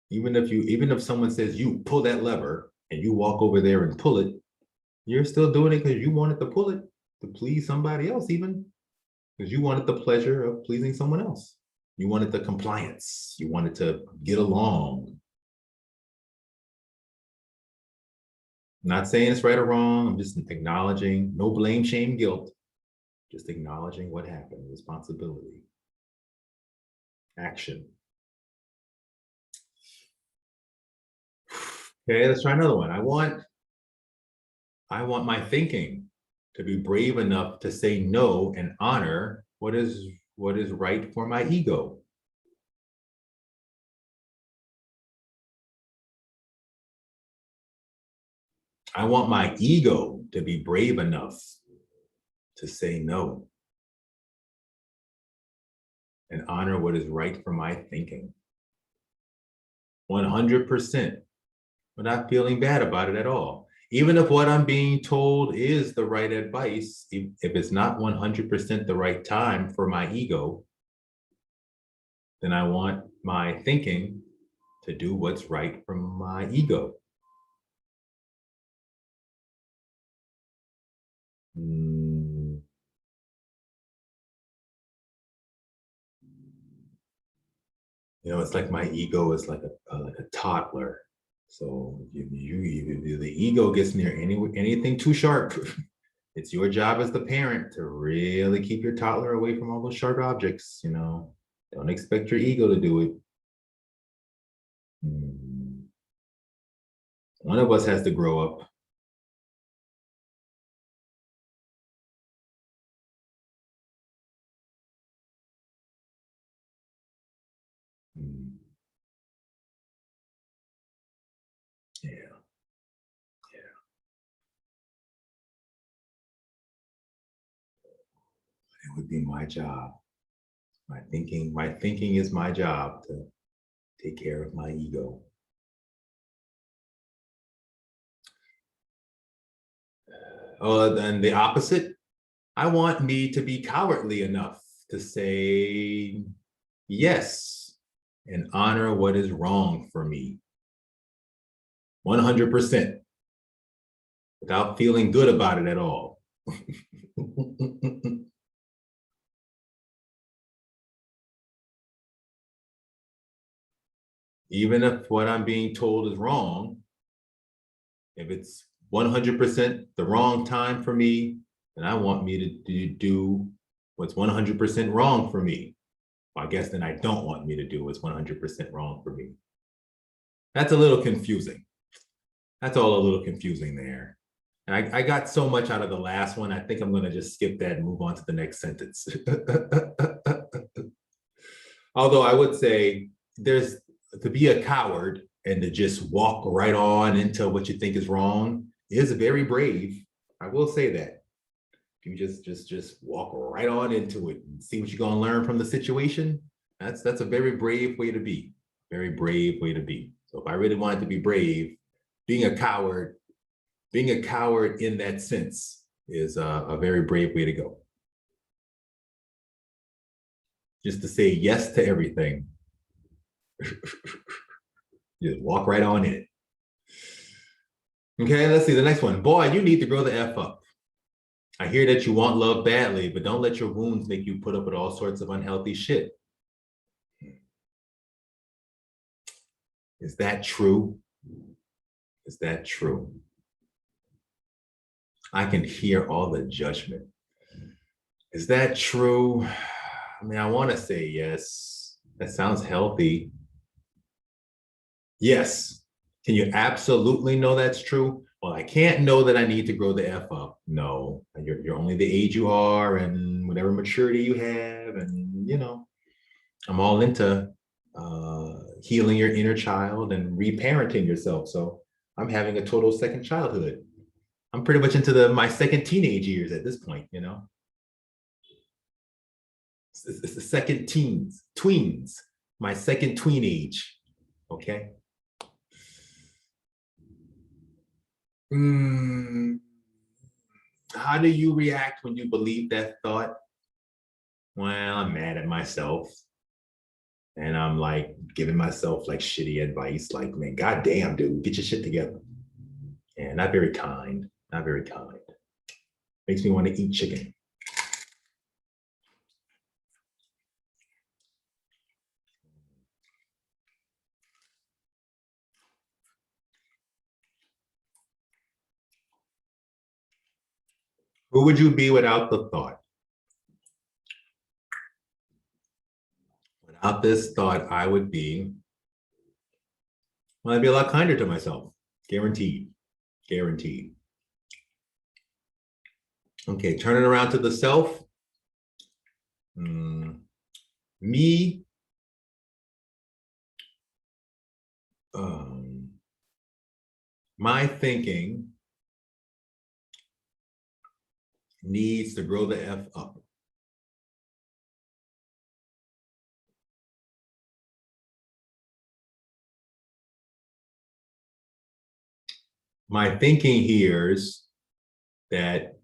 Even if someone says you pull that lever and you walk over there and pull it, you're still doing it because you wanted to pull it to please somebody else, even because you wanted the pleasure of pleasing someone else. You wanted the compliance. You wanted to get along. I'm not saying it's right or wrong. I'm just acknowledging, no blame, shame, guilt. Just acknowledging what happened, responsibility, action. Okay, let's try another one. I want my thinking to be brave enough to say no and honor what is right for my ego. I want my ego to be brave enough to say no and honor what is right for my thinking. 100%, without feeling bad about it at all. Even if what I'm being told is the right advice, if it's not 100% the right time for my ego, then I want my thinking to do what's right for my ego. It's like my ego is like a toddler. So the ego gets near anything too sharp, it's your job as the parent to really keep your toddler away from all those sharp objects. Don't expect your ego to do it. One of us has to grow up. It would be my job. My thinking is my job to take care of my ego. Oh, then the opposite. I want me to be cowardly enough to say yes and honor what is wrong for me. 100%, without feeling good about it at all. Even if what I'm being told is wrong, if it's 100% the wrong time for me, then I want me to do what's 100% wrong for me. Well, I guess then I don't want me to do what's 100% wrong for me. That's a little confusing. That's all a little confusing there. And I got so much out of the last one, I think I'm going to just skip that and move on to the next sentence. Although I would say there's to be a coward and to just walk right on into what you think is wrong is very brave. I will say that. You just walk right on into it and see what you're going to learn from the situation. That's a very brave way to be. Very brave way to be. So if I really wanted to be brave, being a coward in that sense is a very brave way to go. Just to say yes to everything. Just walk right on in it. Okay, let's see the next one. Boy, you need to grow the F up. I hear that you want love badly, but don't let your wounds make you put up with all sorts of unhealthy shit. Is that true? Is that true? I can hear all the judgment. Is that true? I mean, I want to say yes. That sounds healthy. Yes. Can you absolutely know that's true? Well, I can't know that I need to grow the F up. No, you're only the age you are and whatever maturity you have. And, I'm all into healing your inner child and reparenting yourself. So I'm having a total second childhood. I'm pretty much into my second teenage years at this point, It's the second tweens, my second tween age. Okay. How do you react when you believe that thought? Well, I'm mad at myself. And I'm like giving myself like shitty advice, like, man, goddamn, dude, get your shit together. And not very kind, not very kind. Makes me want to eat chicken. Who would you be without the thought? Without this thought, I would be, well, I'd be a lot kinder to myself. Guaranteed. Guaranteed. Okay, turning around to the self. Me. My thinking needs to grow the F up. My thinking hears that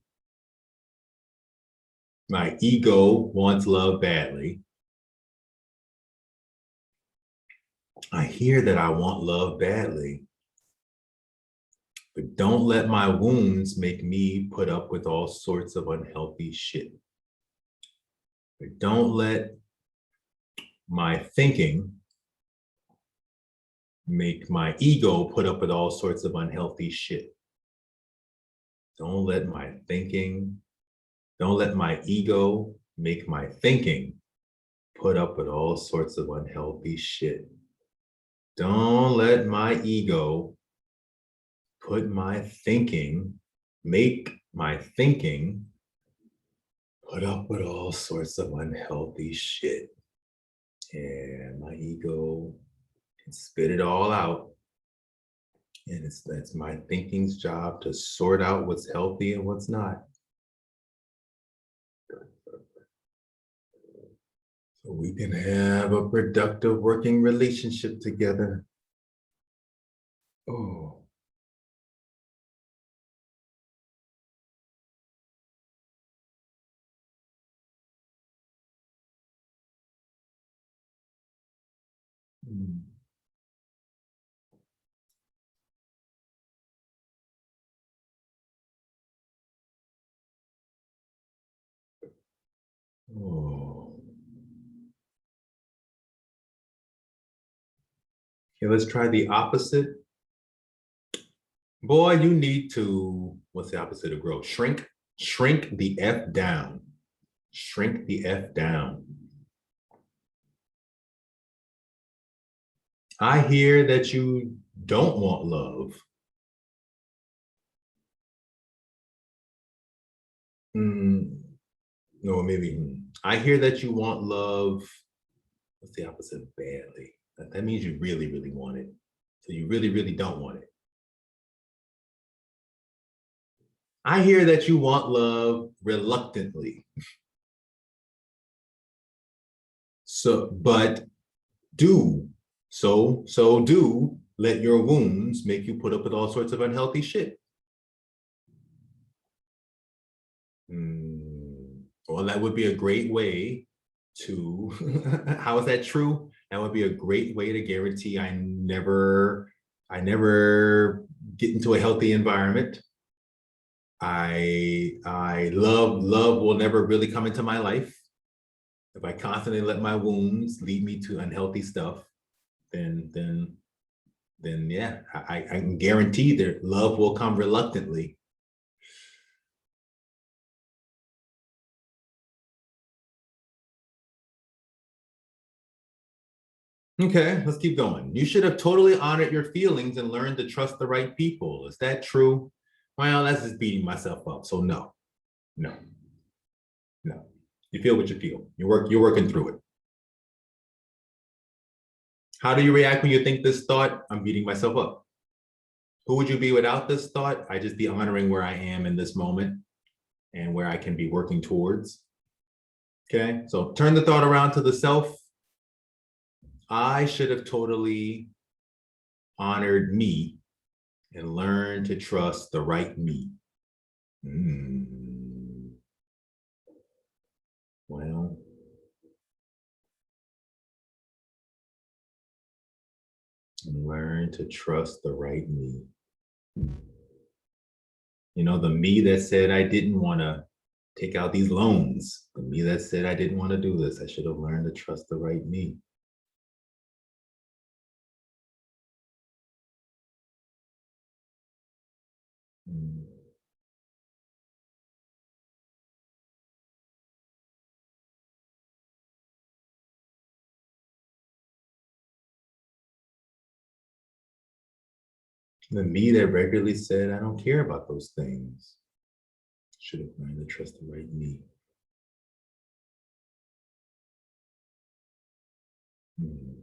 my ego wants love badly. I hear that I want love badly. But don't let my wounds make me put up with all sorts of unhealthy shit. But don't let my thinking make my ego put up with all sorts of unhealthy shit. Don't let my ego make my thinking put up with all sorts of unhealthy shit. Don't let my ego make my thinking put up with all sorts of unhealthy shit. And my ego can spit it all out. And that's my thinking's job to sort out what's healthy and what's not. so we can have a productive working relationship together. Oh. Mm. Oh. Okay, let's try the opposite. Boy, you need to, what's the opposite of grow? Shrink. Shrink the F down. Shrink the F down. I hear that you don't want love. Mm, no, maybe. I hear that you want love. What's the opposite of badly? That means you really, really want it. So you really, really don't want it. I hear that you want love reluctantly. So, but do do let your wounds make you put up with all sorts of unhealthy shit. Well, that would be a great way to, how is that true? That would be a great way to guarantee I never get into a healthy environment. I love will never really come into my life. If I constantly let my wounds lead me to unhealthy stuff, then yeah, I can guarantee that love will come reluctantly. Okay, let's keep going. You should have totally honored your feelings and learned to trust the right people. Is that true? Well, that's just beating myself up. So no, no, no. You feel what you feel. You're working through it. How do you react when you think this thought? I'm beating myself up. Who would you be without this thought? I just be honoring where I am in this moment and where I can be working towards. Okay, so turn the thought around to the self. I should have totally honored me and learned to trust the right me. Mm. Well, learn to trust the right me. You know, the me that said I didn't want to take out these loans, the me that said I didn't want to do this, I should have learned to trust the right me. Mm. The me that regularly said, I don't care about those things, should have learned to trust the right me. Mm.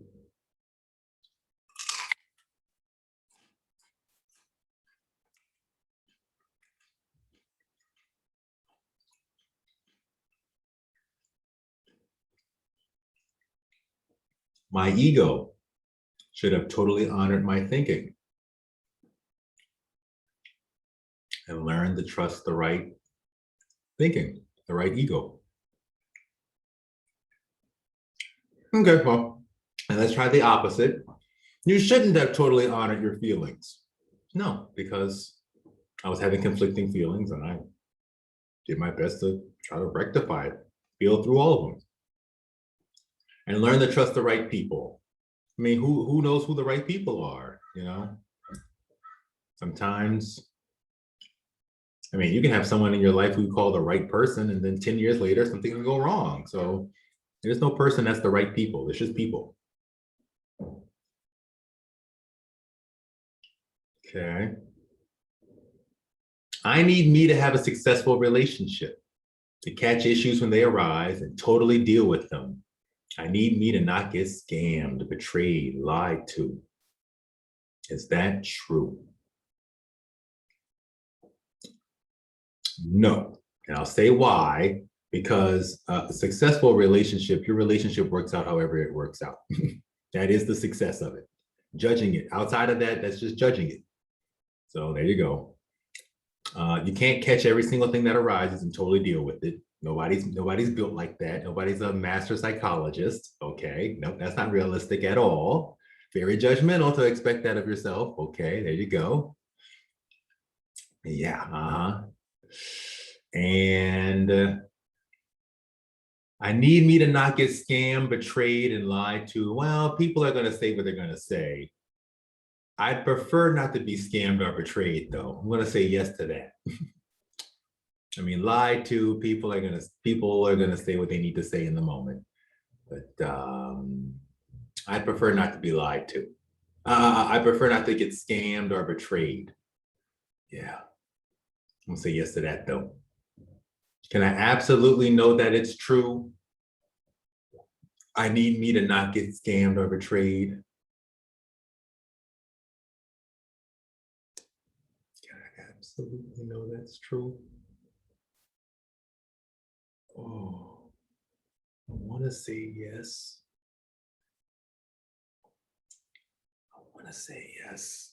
My ego should have totally honored my thinking and learned to trust the right thinking, the right ego. Okay, well, and let's try the opposite. You shouldn't have totally honored your feelings. No, because I was having conflicting feelings and I did my best to try to rectify it, feel through all of them, and learn to trust the right people. I mean, who knows who the right people are, you know? Sometimes, I mean, you can have someone in your life who you call the right person, and then 10 years later, something can go wrong. So there's no person that's the right people. It's just people. Okay. I need me to have a successful relationship, to catch issues when they arise and totally deal with them. I need me to not get scammed, betrayed, lied to. Is that true? No. And I'll say why. because a successful relationship, your relationship works out however it works out. That is the success of it. Judging it outside of that, that's just judging it. So there you go. You can't catch every single thing that arises and totally deal with it. Nobody's built like that. Nobody's a master psychologist. Okay, no, that's not realistic at all. Very judgmental to expect that of yourself. Okay, there you go. Yeah, and I need me to not get scammed, betrayed, and lied to. Well, people are going to say what they're going to say. I'd prefer not to be scammed or betrayed, though. I'm going to say yes to that. I mean, lied to, people are going to say what they need to say in the moment. But I'd prefer not to be lied to. I prefer not to get scammed or betrayed. Yeah. I'm going to say yes to that, though. Can I absolutely know that it's true? I need me to not get scammed or betrayed. Can I absolutely know that's true? Oh, I want to say yes. I want to say yes.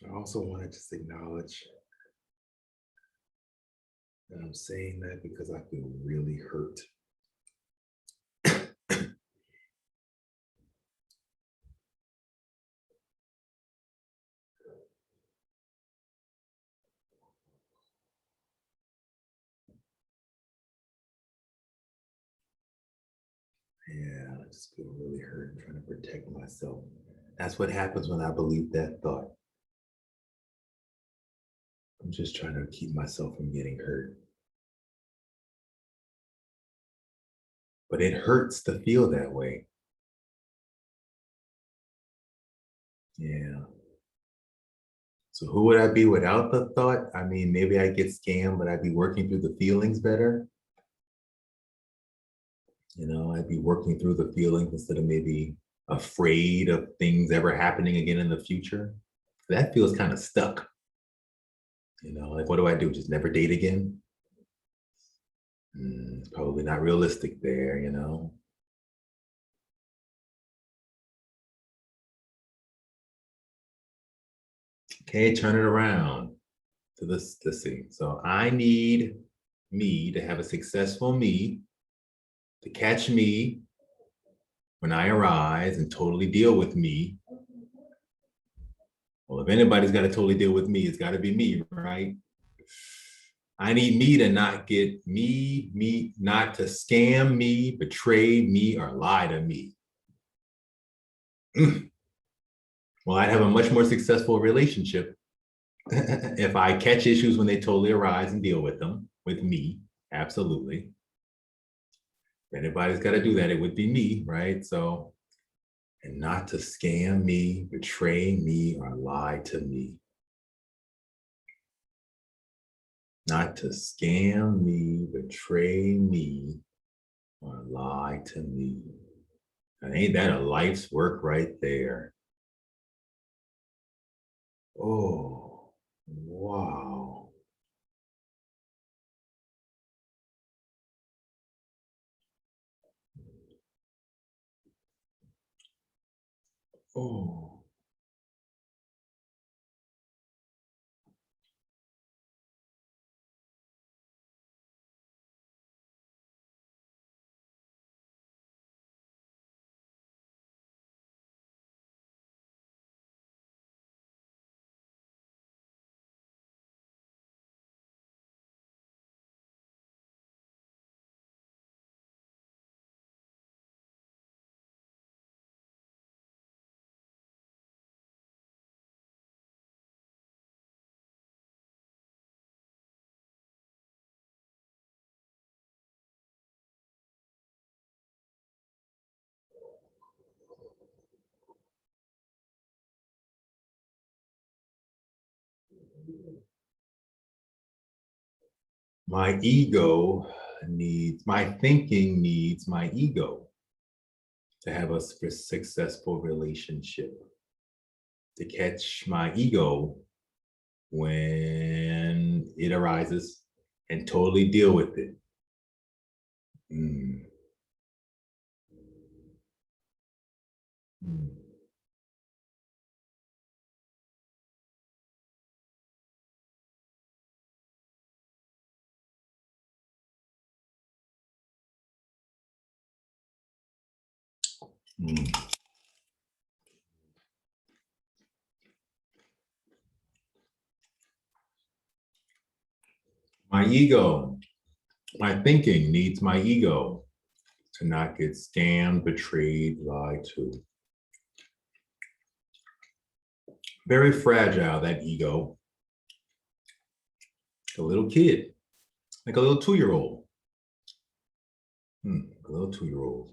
I also want to just acknowledge that I'm saying that because I feel really hurt. Yeah, I just feel really hurt and trying to protect myself. That's what happens when I believe that thought. I'm just trying to keep myself from getting hurt. But it hurts to feel that way. Yeah. So who would I be without the thought? I mean, maybe I get scammed, but I'd be working through the feelings better. You know, I'd be working through the feelings instead of maybe afraid of things ever happening again in the future. That feels kind of stuck. You know, like what do I do? Just never date again? Probably not realistic there, you know. Okay, turn it around to this scene. So I need me to have a successful me to catch me when I arise and totally deal with me. Well, if anybody's got to totally deal with me, it's got to be me, right? I need me to not get not to scam me, betray me, or lie to me. Well, I'd have a much more successful relationship if I catch issues when they totally arise and deal with them with me. Absolutely. If anybody's got to do that, it would be me, right? So, and not to scam me, betray me, or lie to me. Not to scam me, betray me, or lie to me. And ain't that a life's work right there? Oh, wow. Oh. My ego my thinking needs my ego to have a successful relationship, to catch my ego when it arises and totally deal with it. Mm. Mm. Mm. My ego, my thinking needs my ego to not get scammed, betrayed, lied to. Very fragile, that ego. A little kid, like a little 2-year old. A little 2-year old.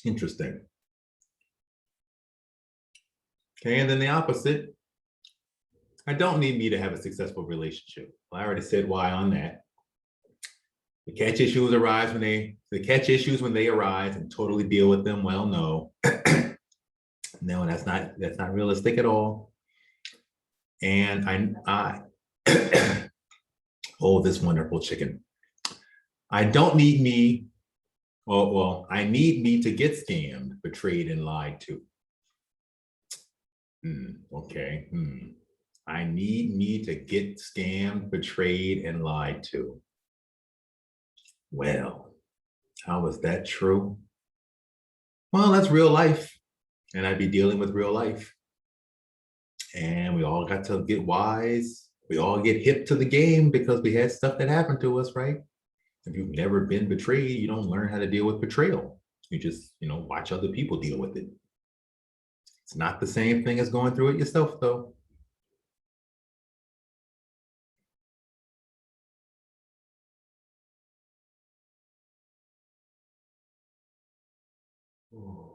Interesting. Okay, and then the opposite. I don't need me to have a successful relationship. Well, I already said why on that. The catch issues arise when they arise and totally deal with them. Well, no. No, that's not realistic at all. And I oh, this wonderful chicken. I don't need me. Oh, well, I need me to get scammed, betrayed, and lied to. Okay. I need me to get scammed, betrayed, and lied to. Well, how is that true? Well, that's real life. And I'd be dealing with real life. And we all got to get wise. We all get hip to the game because we had stuff that happened to us, right? If you've never been betrayed, you don't learn how to deal with betrayal. You just, watch other people deal with it. It's not the same thing as going through it yourself, though. Oh.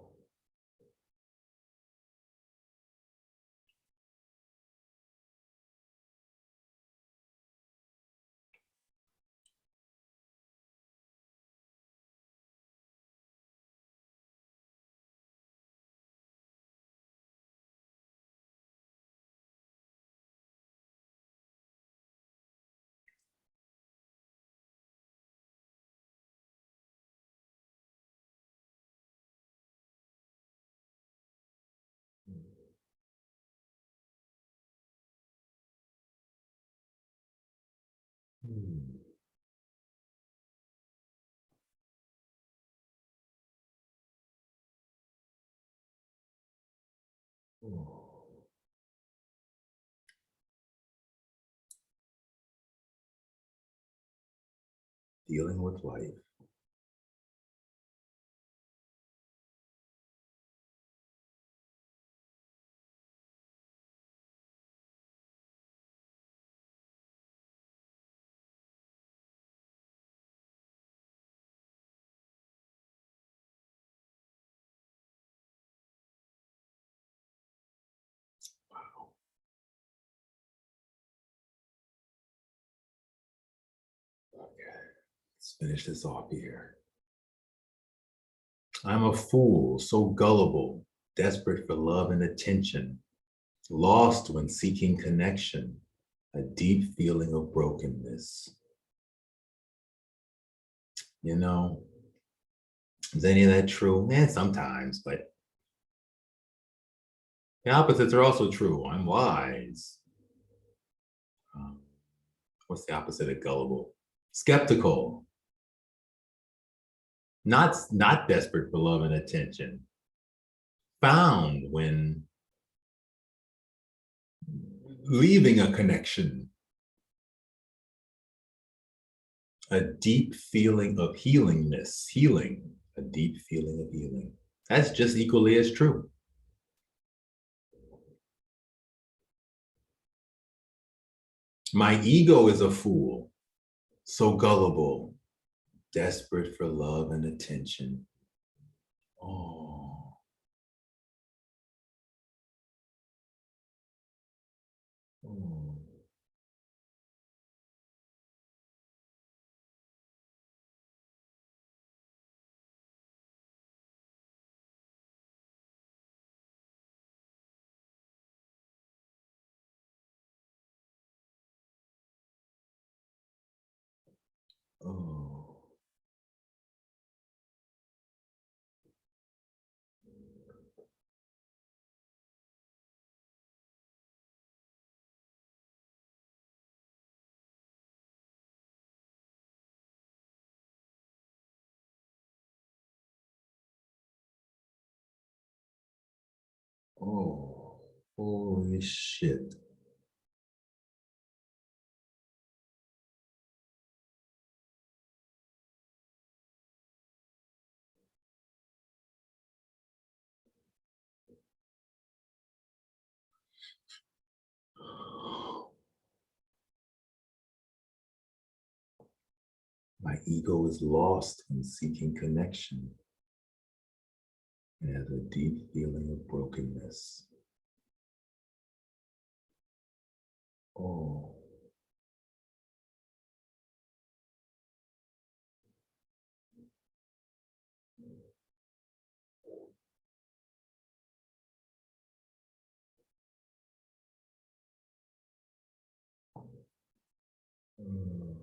Hmm. Oh. Dealing with life. Wow. Okay. Let's finish this off here. I'm a fool, so gullible, desperate for love and attention, lost when seeking connection, a deep feeling of brokenness. You know, is any of that true? Sometimes, but the opposites are also true. I'm wise. Um, what's the opposite of gullible? Skeptical, not desperate for love and attention, found when leaving a connection, a deep feeling of healing, a deep feeling of healing. That's just equally as true. My ego is a fool, so gullible, desperate for love and attention. Oh, oh. Oh. Oh, holy shit. My ego is lost in seeking connection and has a deep feeling of brokenness. Oh. Mm.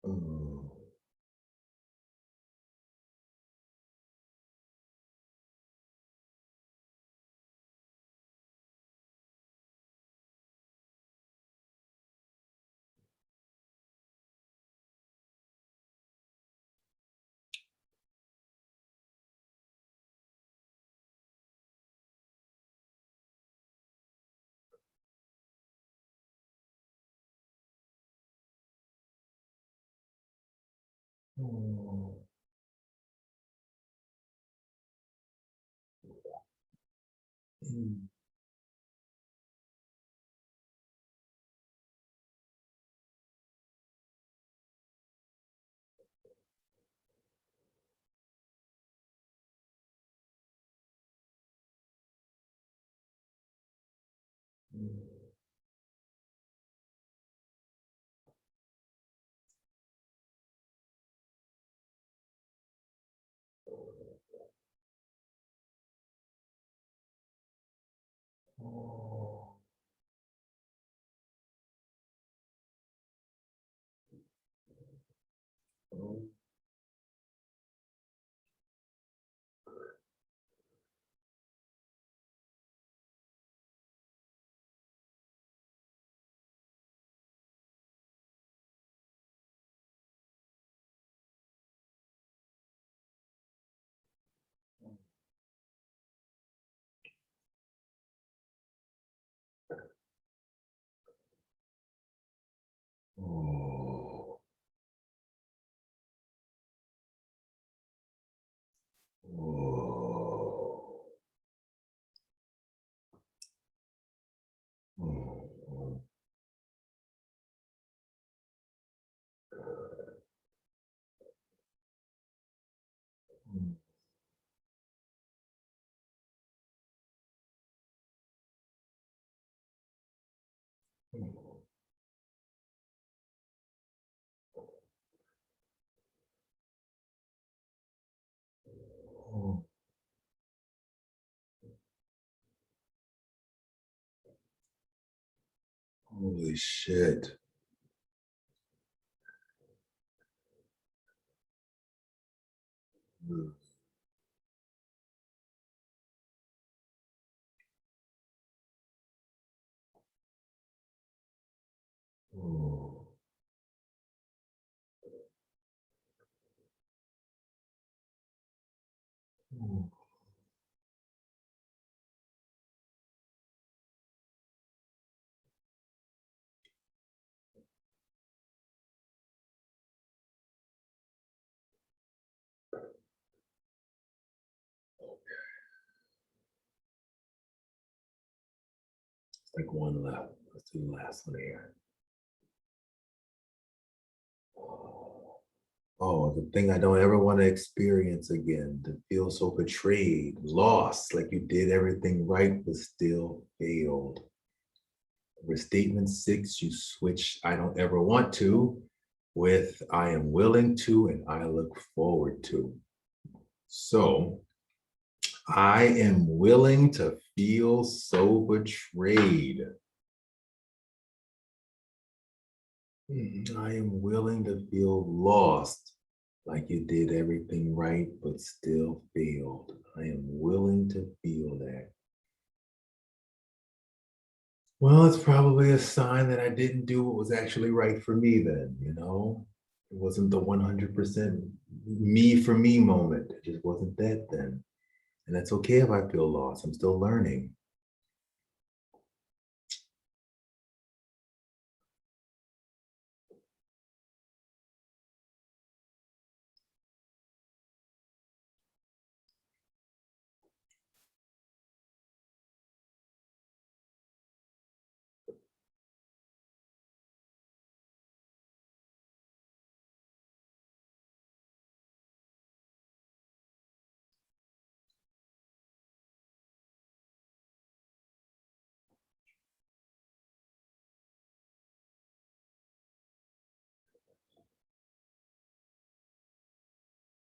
Mm. Oh. Mm. Oh. Oh. Oh. Oh. Oh. Mm. Oh. Holy shit. Mm. Oh. Oh. It's like one left. Let's do the last one here. Oh, the thing I don't ever want to experience again, to feel so betrayed, lost, like you did everything right, but still failed. Restatement 6, you switch, I don't ever want to. with I am willing to and I look forward to. So I am willing to feel so betrayed. I am willing to feel lost, like you did everything right, but still failed. I am willing to feel that. Well, it's probably a sign that I didn't do what was actually right for me then, you know? It wasn't the 100% me for me moment. It just wasn't that then. And that's okay if I feel lost. I'm still learning.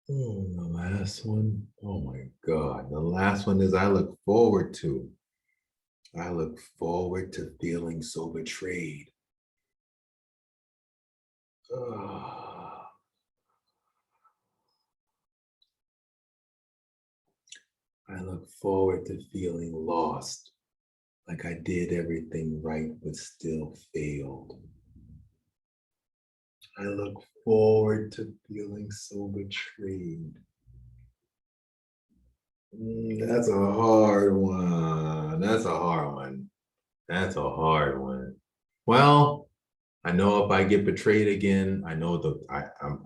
Oh, the last one. Oh my God. The last one is I look forward to. I look forward to feeling so betrayed. Ah, I look forward to feeling lost, like I did everything right but still failed. I look forward to feeling so betrayed. That's a hard one. That's a hard one. That's a hard one. Well, I know if I get betrayed again, I know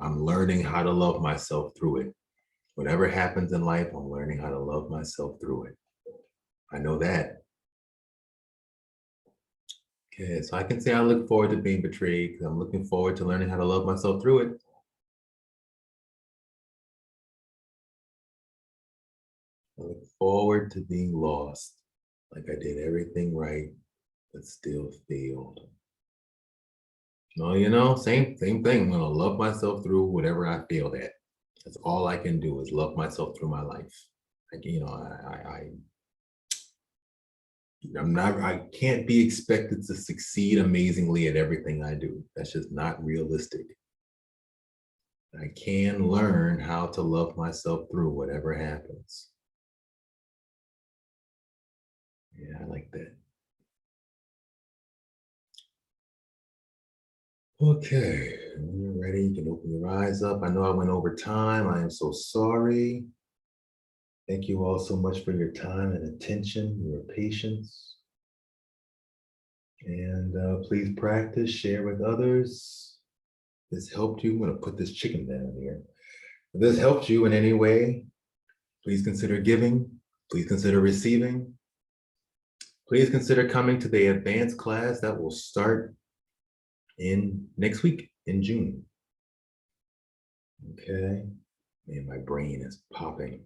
I'm learning how to love myself through it. Whatever happens in life, I'm learning how to love myself through it. I know that. Okay, so I can say I look forward to being betrayed because I'm looking forward to learning how to love myself through it. I look forward to being lost, like I did everything right, but still failed. Well, same thing. I'm gonna love myself through whatever I failed at. That's all I can do is love myself through my life. Like, I can't be expected to succeed amazingly at everything I do. That's just not realistic. I can learn how to love myself through whatever happens. Yeah, I like that. Okay, when you're ready, you can open your eyes up. I know I went over time. I am so sorry. Thank you all so much for your time and attention, your patience. And please practice, share with others. This helped you. I'm going to put this chicken down here. If this helped you in any way, please consider giving. Please consider receiving. Please consider coming to the advanced class that will start in next week in June. Okay. Man, my brain is popping.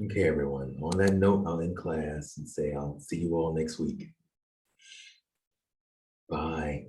Okay, everyone. On that note, I'll end class and say I'll see you all next week. Bye.